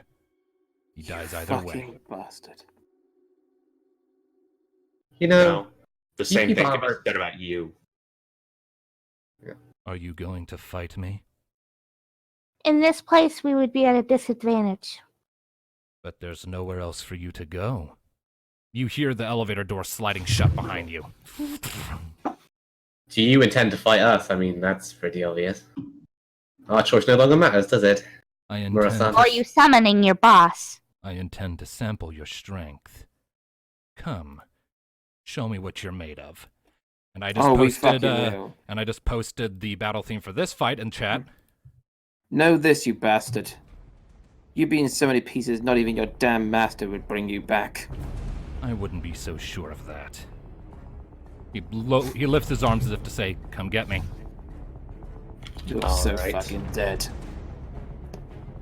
He dies either way. Fucking bastard. You know, No. The same keep thing on could be our- said about you. Are you going to fight me? In this place, we would be at a disadvantage. But there's nowhere else for you to go. You hear the elevator door sliding shut behind you. do you intend to fight us? I mean, that's pretty obvious. Our choice no longer matters, does it? I Murasan. Or are you summoning your boss? intend to sample your strength. Come, show me what you're made of. And I just Oh, we posted, fucking will. and I just posted the battle theme for this fight in chat. Know this, you bastard. You being so many pieces, not even your damn master would bring you back. I wouldn't be so sure of that. He lifts his arms as if to say, "Come get me." You're All so right. fucking dead.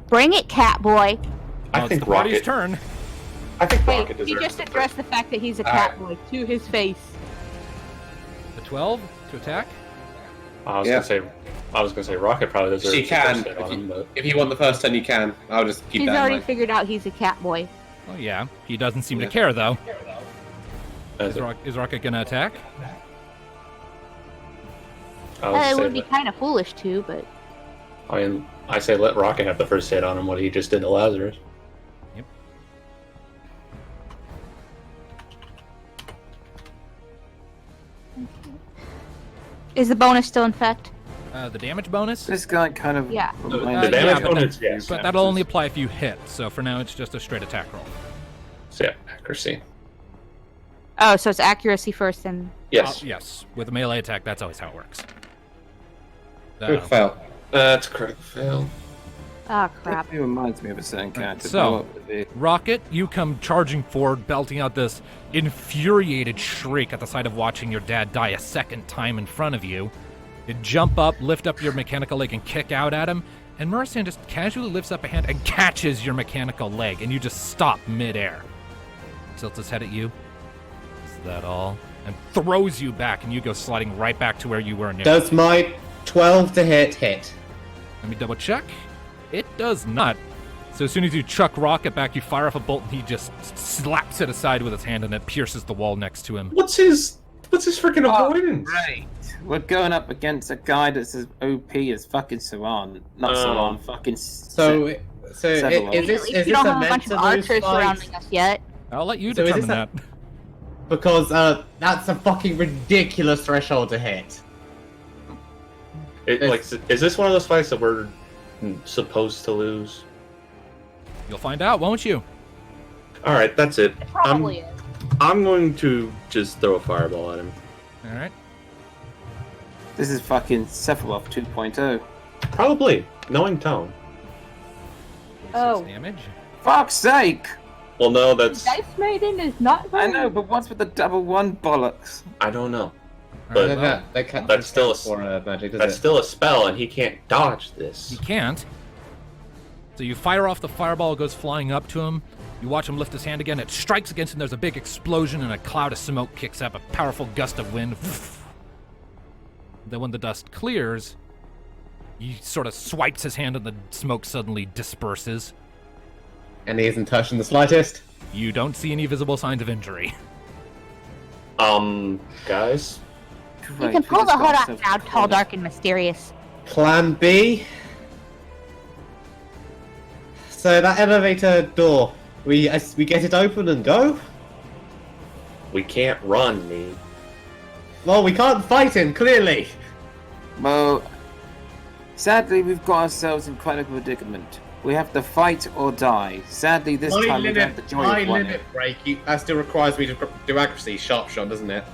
Bring it, Catboy. I Well, it's think the party's Rocket. turn. I think Wait, Rocket he deserves just it. addressed the fact that he's a Alright. Catboy to his face. The 12 to attack. I was Yeah. gonna say Rocket probably deserves She the can. first hit on him, but If you want the first turn, you can. I'll just keep He's that in already mind. figured out he's a Catboy. Oh yeah, he doesn't seem Yeah. to care though. as Is Rocket gonna attack? It would be kind of foolish to, but I say let Rocket have the first hit on him. What he just did to Lazarus. Yep. is the bonus still in effect? The damage bonus. This guy kind of Yeah. reminds The me damage of- but bonus, yes. But that'll only apply if you hit. So for now, it's just a straight attack roll. So yeah, accuracy. Oh, so it's accuracy first and... Yes. Yes. With a melee attack, that's always how it works. Good fail. That's a critical fail. Oh, crap. It reminds me of a certain character. So- What would it be? Rocket, you come charging forward, belting out this infuriated shriek at the sight of watching your dad die a second time in front of you. You jump up, lift up your mechanical leg, and kick out at him. And Murasan just casually lifts up a hand and catches your mechanical leg, and you just stop midair. Tilts his head at you. Is that all? And throws you back, and you go sliding right back to where you were initially. Does my 12 to hit? Let me double check. It does not. So as soon as you chuck Rocket back, you fire off a bolt, and he just slaps it aside with his hand, and it pierces the wall next to him. What's his freaking avoidance? Right. We're going up against a guy that's as OP as fucking Soraan. Not Oh. Soraan, fucking... So Several. is this At least is you this don't a have a meant bunch to of lose archers fight? surrounding us yet. I'll let you So is determine this that. Because that's a fucking ridiculous threshold to hit. Is this one of those fights that we're supposed to lose? You'll find out, won't you? All right, that's it. It probably is. I'm going to just throw a fireball at him. All right. This is fucking Sephiroth 2.0. Probably, knowing Tone. Oh. Damage. Fuck's sake! Well, no, that's Dice Maiden is not I know, but what's with the double one bollocks? I don't know. All But- right, well, That can't That's still count for magic, does That's it? still a spell, and he can't dodge you this. can't. So you fire off the fireball, it goes flying up to him. You watch him lift his hand again. It strikes against him. There's a big explosion, and a cloud of smoke kicks up. A powerful gust of wind. Then when the dust clears, he sort of swipes his hand, and the smoke suddenly disperses. And he isn't touched in the slightest. You don't see any visible signs of injury. Guys, You Great, can we pull the just got hood off ourselves now, a tall, corner. dark, and mysterious. Plan B. So that elevator door, we get it open and go. we can't run, me. Well, we can't fight him clearly. Well, sadly, we've got ourselves in quite a predicament. We have to fight or die. Sadly, this time we don't have the joy my of winning. limit break. That still requires me to do accuracy, sharp shot, doesn't it?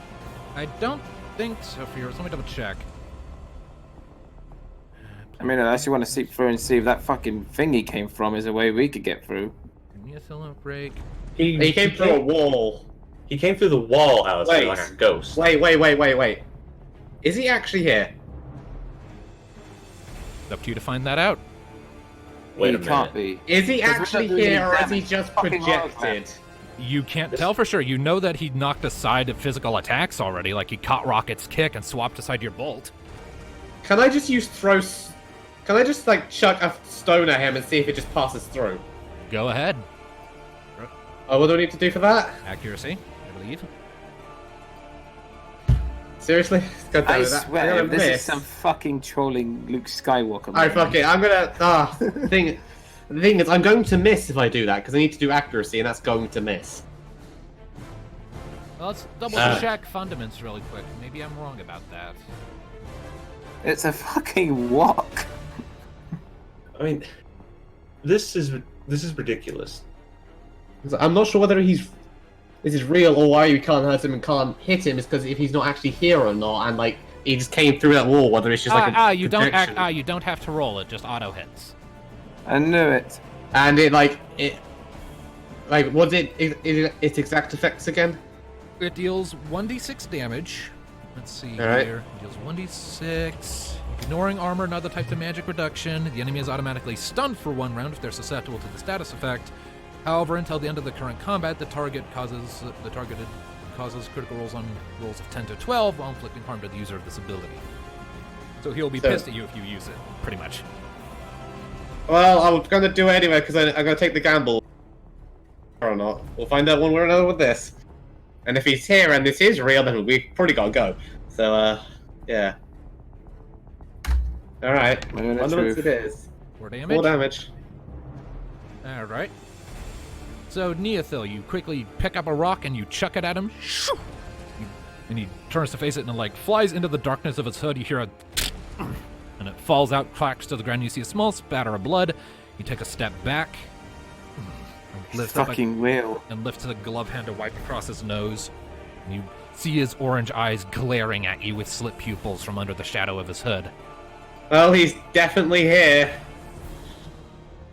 I don't think so for yours. Let me double check. I mean, unless you want to seep through and see if that fucking thing he came from is a way we could get through. Give me a silent break. He came through a wall. He came through the wall, Alistair, Wait. like a ghost. Wait. Is he actually here? It's up to you to find that out. Wait he a can't minute. be. Is he Because we're actually not doing here, any or is he damage. just Fucking projected? You can't tell for sure. You know that he knocked aside physical attacks already, like he caught Rocket's kick and swapped aside your bolt. Can I just use throw? Can I just like chuck a stone at him and see if it just passes through? Go ahead. Oh, what do I need to do for that? Accuracy, I believe. Seriously? God damn I it, I'm swear, gonna this miss. is some fucking trolling Luke Skywalker. Alright, fuck it. I'm gonna. The thing is, I'm going to miss if I do that because I need to do accuracy, and that's going to miss. Well, let's double check fundaments really quick. Maybe I'm wrong about that. It's a fucking walk. I mean, this is ridiculous. I'm not sure whether this is real or why we can't hurt him and can't hit him is because if he's not actually here or not, and like he just came through that wall, whether it's just like a you projection. you don't have to roll it. Just auto hits. I knew it. And what's its exact effects again? It deals 1d6 damage. Let's see All right. here. It deals 1d6. Ignoring armor and other types of magic reduction, the enemy is automatically stunned for 1 round if they're susceptible to the status effect. However, until the end of the current combat, the targeted causes critical rolls on rolls of 10 to 12 while inflicting harm to the user of this ability. So he'll be pissed at you if you use it, pretty much. Well, I'm going to do it anyway because I'm going to take the gamble. Or not. We'll find out one way or another with this. And if he's here and this is real, then we probably got to go. So, yeah. Alright. Moment of Wonder what truth. it is. 4 damage. 4 damage. Alright. So, Neothil, you quickly pick up a rock and you chuck it at him. And he turns to face it and it, like, flies into the darkness of its hood. You hear a... and it falls out, cracks to the ground. You see a small spatter of blood. You take a step back. And lift up Fucking real. and lifts the glove hand to wipe across his nose. And you see his orange eyes glaring at you with slit pupils from under the shadow of his hood. Well, he's definitely here.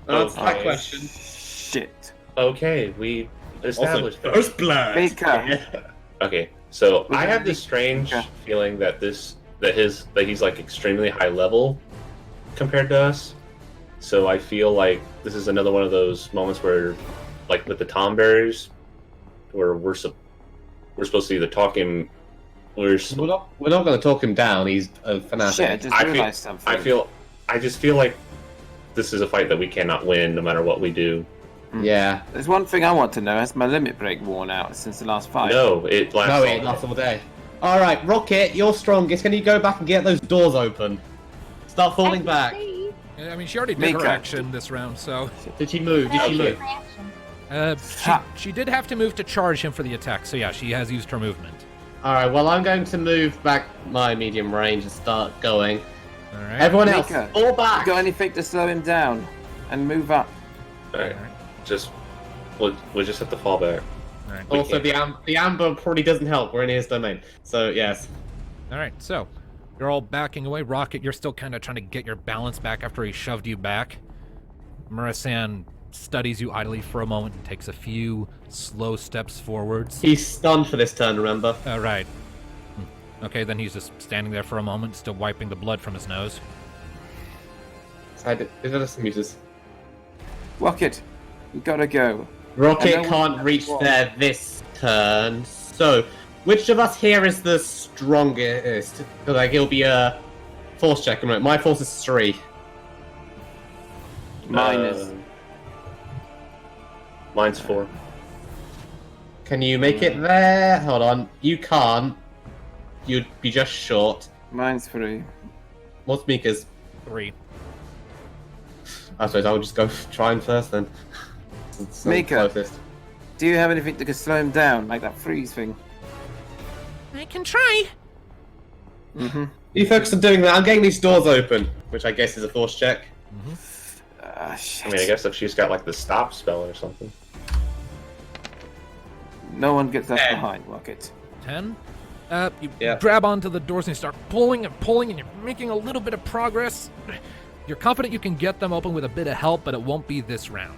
That's Okay. that question. Shit. Okay, we established that. First blood. Mika. Okay, so Was I it have this strange Mika? feeling that he's like extremely high level compared to us. So I feel like this is another one of those moments where, like with the Tomberries, where we're supposed to either talk him. We're not going to talk him down. He's a fanatic. Shit, I just I realized something. I just feel like this is a fight that we cannot win no matter what we do. Yeah. There's one thing I want to know. Has my limit break worn out since the last fight? No, it lasts. No, all it day. lasts all day. Alright, Rocket, you're strongest. Can you go back and get those doors open? Start falling back. I mean, she already did her Mika. action this round, so... Did she move? Did she Okay. move? She did have to move to charge him for the attack, so yeah, she has used her movement. Alright, well, I'm going to move back my medium range and start going. Alright. Everyone else, Mika, fall You back! got anything to slow him down and move up? Alright, we'll just have to fall back. Alright. Also, the amber probably doesn't help. We're in his domain. So, yes. Alright, so you're all backing away. Rocket, you're still kind of trying to get your balance back after he shoved you back. Murasan studies you idly for a moment and takes a few slow steps forwards. He's stunned for this turn, remember? Alright. Okay, then he's just standing there for a moment, still wiping the blood from his nose. Is that some muses? Rocket, we gotta go. Rocket I know can't what- reach there this turn. So, which of us here is the strongest? Like, it'll be a force check. Right? My force is 3. Mine is. Mine's 4. Can you make it there? Hold on. You can't. You'd be just short. Mine's 3. What's Mika's? 3. I suppose I'll just go try him first then. It's the Mika. closest. Do you have anything that could slow him down, like that freeze thing? I can try. Mm-hmm. You focus on doing that. I'm getting these doors open, which I guess is a force check. Shit. I mean, I guess if she's got like the stop spell or something. No one gets left 10. behind, Rocket. 10. You Yeah. grab onto the doors and you start pulling and pulling, and you're making a little bit of progress. You're confident you can get them open with a bit of help, but it won't be this round.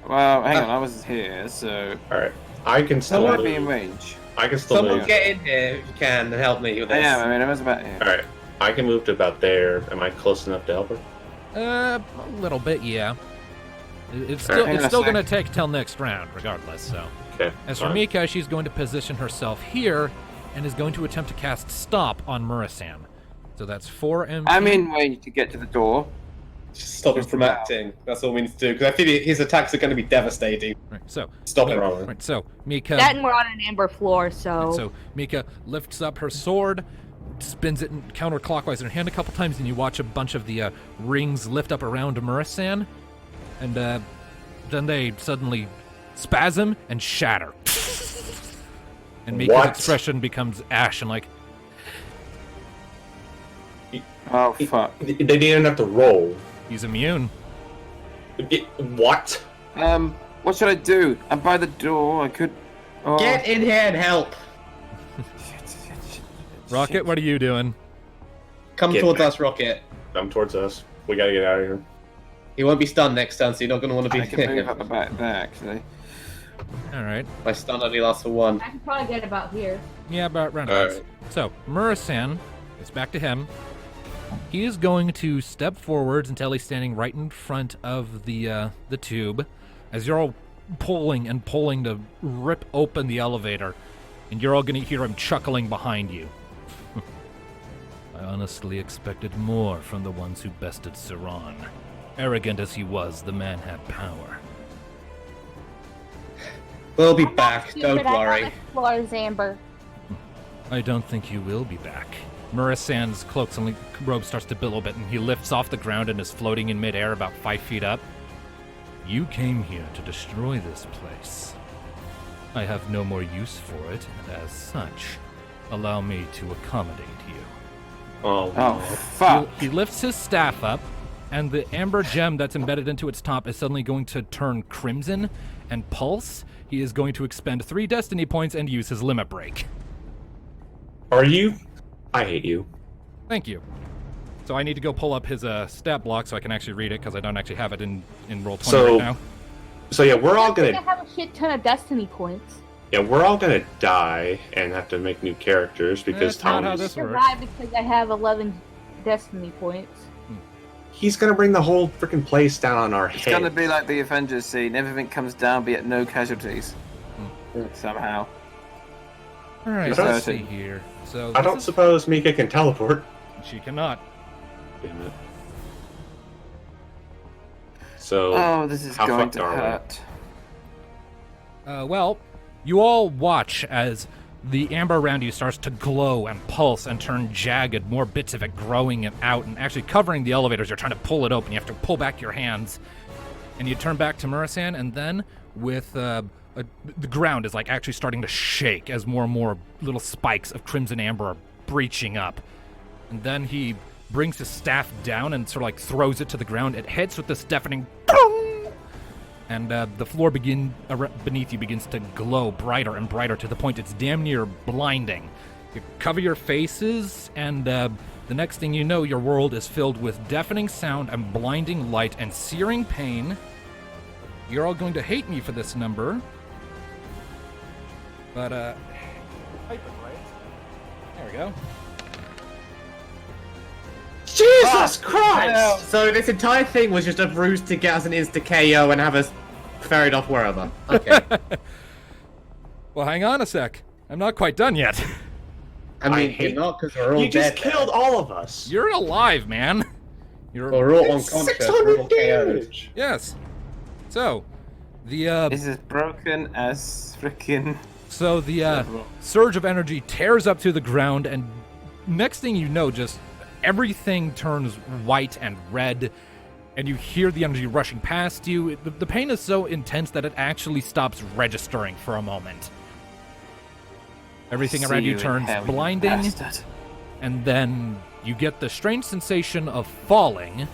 Well, hang on, I was here, so Alright. I can I still might be in move. range. I can still Someone move. get in here if you can and help me with I this. am. I mean, I was about here. Alright. I can move to about there. Am I close enough to help her? A little bit, yeah. It's Alright, still hang on it's a still sec. going to take till next round, regardless. So, Okay. as for fine. Mika, she's going to position herself here and is going to attempt to cast Stop on Murasan. So that's 4 MP. I'm in range to get to the door. Just stop him from acting. That's all we need to do. Because I feel his attacks are going to be devastating. Right, so Stop him. right, so Mika. That and we're on an amber floor, so. So Mika lifts up her sword, spins it counterclockwise in her hand a couple times, and you watch a bunch of the rings lift up around Murasan, and then they suddenly spasm and shatter. And Mika's What? expression becomes ashen, like, Oh fuck. They didn't even have to roll. he's immune. What? What should I do? I'm by the door. I could. Oh. Get in here and help. Shit. Rocket, what are you doing? Come Get towards back. us, Rocket. Come towards us. We gotta get out of here. He won't be stunned next turn, so you're not going to want to be I can move here. up the back there, actually. All right. My stun only lasts for one. I can probably get about here. Yeah, about round All rounds. right. So, Murasan, it's back to him. He is going to step forwards until he's standing right in front of the tube, as you're all pulling and pulling to rip open the elevator, and you're all going to hear him chuckling behind you. I honestly expected more from the ones who bested Soraan. Arrogant as he was, the man had power. We'll be back, don't worry. Floors, Amber. I don't think you will be back. Murasan's cloak suddenly robe starts to billow a bit, and he lifts off the ground and is floating in midair about 5 feet up. You came here to destroy this place. I have no more use for it, and as such, allow me to accommodate you. Oh, Oh fuck. He lifts his staff up, and the amber gem that's embedded into its top is suddenly going to turn crimson and pulse. He is going to expend 3 destiny points and use his limit break. Are you? I hate you. Thank you. So I need to go pull up his stat block so I can actually read it, because I don't actually have it in roll 20 So- right now. So yeah, we're all I think gonna I have a shit ton of destiny points. die and have to make new characters because That's not how Tom's this works. Survive because I have 11 destiny points. he's gonna bring the whole freaking place down on our It's head. gonna be like the Avengers scene. Everything comes down, be at no casualties. Somehow. All right, So let's see certain. here. So I don't this suppose Mika can teleport. is- she cannot. Damn it. So Oh, this is how going fucked to are we? hurt. Well, you all watch as the amber around you starts to glow and pulse and turn jagged, more bits of it growing and out and actually covering the elevators. You're trying to pull it open. You have to pull back your hands. And you turn back to Murasan, and then with the ground is like actually starting to shake as more and more little spikes of crimson amber are breaching up. And then he brings his staff down and sort of like throws it to the ground. It hits with this deafening boom! And the floor beneath you begins to glow brighter and brighter to the point it's damn near blinding. You cover your faces, and the next thing you know, your world is filled with deafening sound and blinding light and searing pain. You're all going to hate me for this number. But, there we go. Jesus Christ! So this entire thing was just a ruse to get us an insta KO and have us ferried off wherever. Okay. Well, hang on a sec. I'm not quite done yet. I mean, hate- you're not because we're all You just dead. killed all of us. You're alive, man. You're Well, we're all unconscious. We're all 600 KO'd. damage. yes. So, the This is broken as freaking. surge of energy tears up through the ground, and next thing you know, just everything turns white and red, and you hear the energy rushing past you. The pain is so intense that it actually stops registering for a moment. Everything around See you in turns hell, you blinding, bastard. and then you get the strange sensation of falling.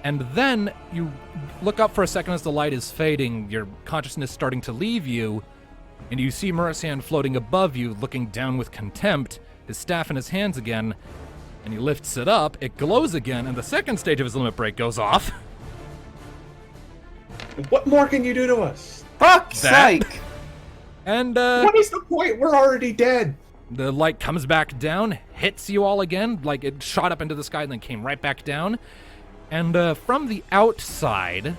And then you look up for a second as the light is fading, your consciousness starting to leave you, and you see Murasan floating above you, looking down with contempt, his staff in his hands again, and he lifts it up, it glows again, and the second stage of his limit break goes off. What more can you do to us? Fuck's That- sake! And What is the point? We're already dead. the light comes back down, hits you all again, like it shot up into the sky and then came right back down. And from the outside,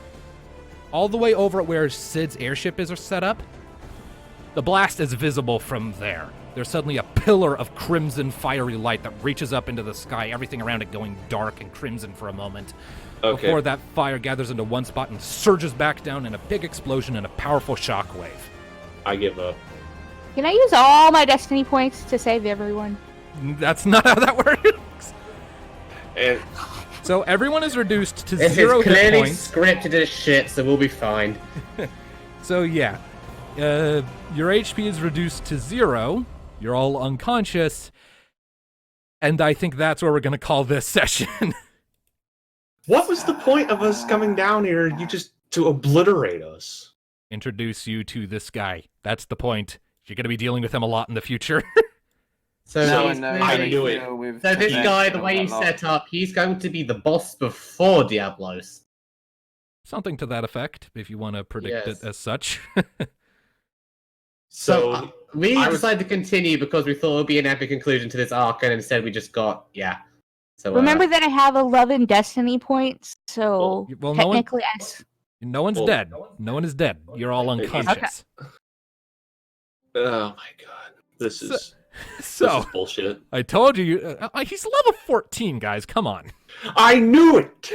all the way over at where Sid's airship is set up, the blast is visible from there. There's suddenly a pillar of crimson fiery light that reaches up into the sky, everything around it going dark and crimson for a moment. Okay. Before that fire gathers into one spot and surges back down in a big explosion and a powerful shockwave. I give up. Can I use all my destiny points to save everyone? That's not how that works. And So everyone is reduced to This 0 is hit clearly points. scripted as shit, so we'll be fine. So yeah, your HP is reduced to 0. You're all unconscious, and I think that's where we're gonna call this session. what was the point of us coming down here? You just to obliterate us. Introduce you to this guy. That's the point. You're gonna be dealing with him a lot in the future. So, So, he's knows I clearly- knew it. deal with so this Demise guy, the and way all he's that lot. set up, he's going to be the boss before Diabolos. Something to that effect, if you want to predict Yes. it as such. So we I was- decided to continue because we thought it would be an epic conclusion to this arc, and instead we just got, yeah. So Remember that I have 11 destiny points, so Well, no one- technically No one's Well- dead. No one is dead. You're all unconscious. oh my god, this is So, bullshit. I told you, he's level 14, guys. Come on. I knew it.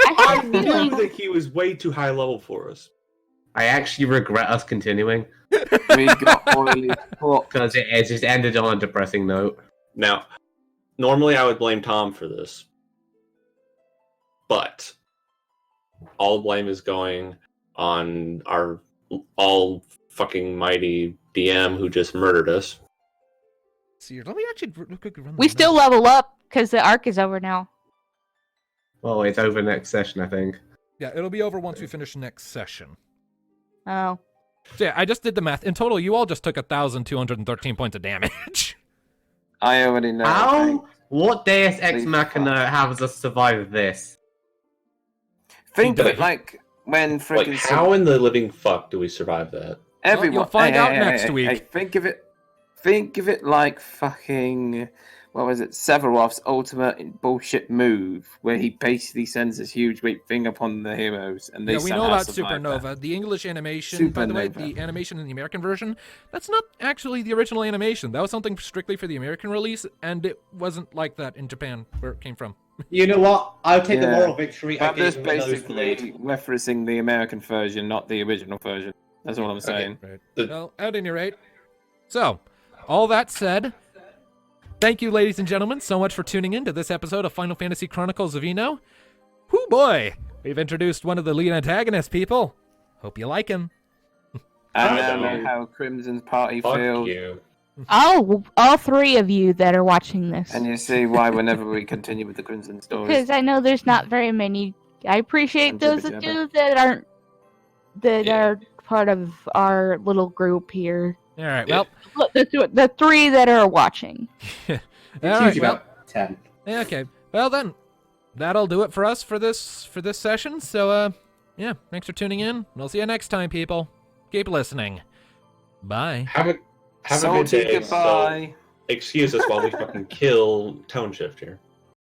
I I have a knew feeling. that he was way too high level for us. I actually regret us continuing We got oily fuck. because it just ended on a depressing note. Now, normally I would blame Tom for this, but all blame is going on our all fucking mighty DM who just murdered us. See, let me actually run We the still numbers. level up because the arc is over now. Well, it's over next session, I think. Yeah, it'll be over once we finish next session. Oh. So yeah, I just did the math. In total, you all just took 1,213 points of damage. I already know. I think. How? What Deus Ex Please Machina has us survive this? Think of Like- it like when Like, freaking how in the living fuck do we survive that? everyone. you'll find out next week. Think of it like fucking. What was it? Sephiroth's ultimate bullshit move, where he basically sends this huge great thing upon the heroes, and they Yeah, we know somehow about survive Supernova. that. The English animation, by the way, Supernova. the animation in the American version, that's not actually the original animation. That was something strictly for the American release, and it wasn't like that in Japan, where it came from. You know what? I'll take the Yeah. moral victory. I But this gave him a basically nosebleed. referencing the American version, not the original version. That's all I'm saying. Right. The- Well, at any rate. So, all that said, thank you, ladies and gentlemen, so much for tuning in to this episode of Final Fantasy Chronicles of Eno. Whoo boy! We've introduced one of the lead antagonists, people. Hope you like him. I I now don't. know how Crimson's party Fuck feels, you. All three of you that are watching this. and you see why whenever we continue with the Crimson stories. Because I know there's not very many. I appreciate And those jibber of jabber. you that aren't Yeah. are part of our little group here. All right, Yeah. well, Look, the three that are watching. all It's right, usually well, about 10. yeah, okay. Well then, that'll do it for us for this session. So, yeah, thanks for tuning in. And I'll see you next time, people. Keep listening. Bye. Have a good Salty day. goodbye. So, excuse us while we fucking kill Tone Shift here.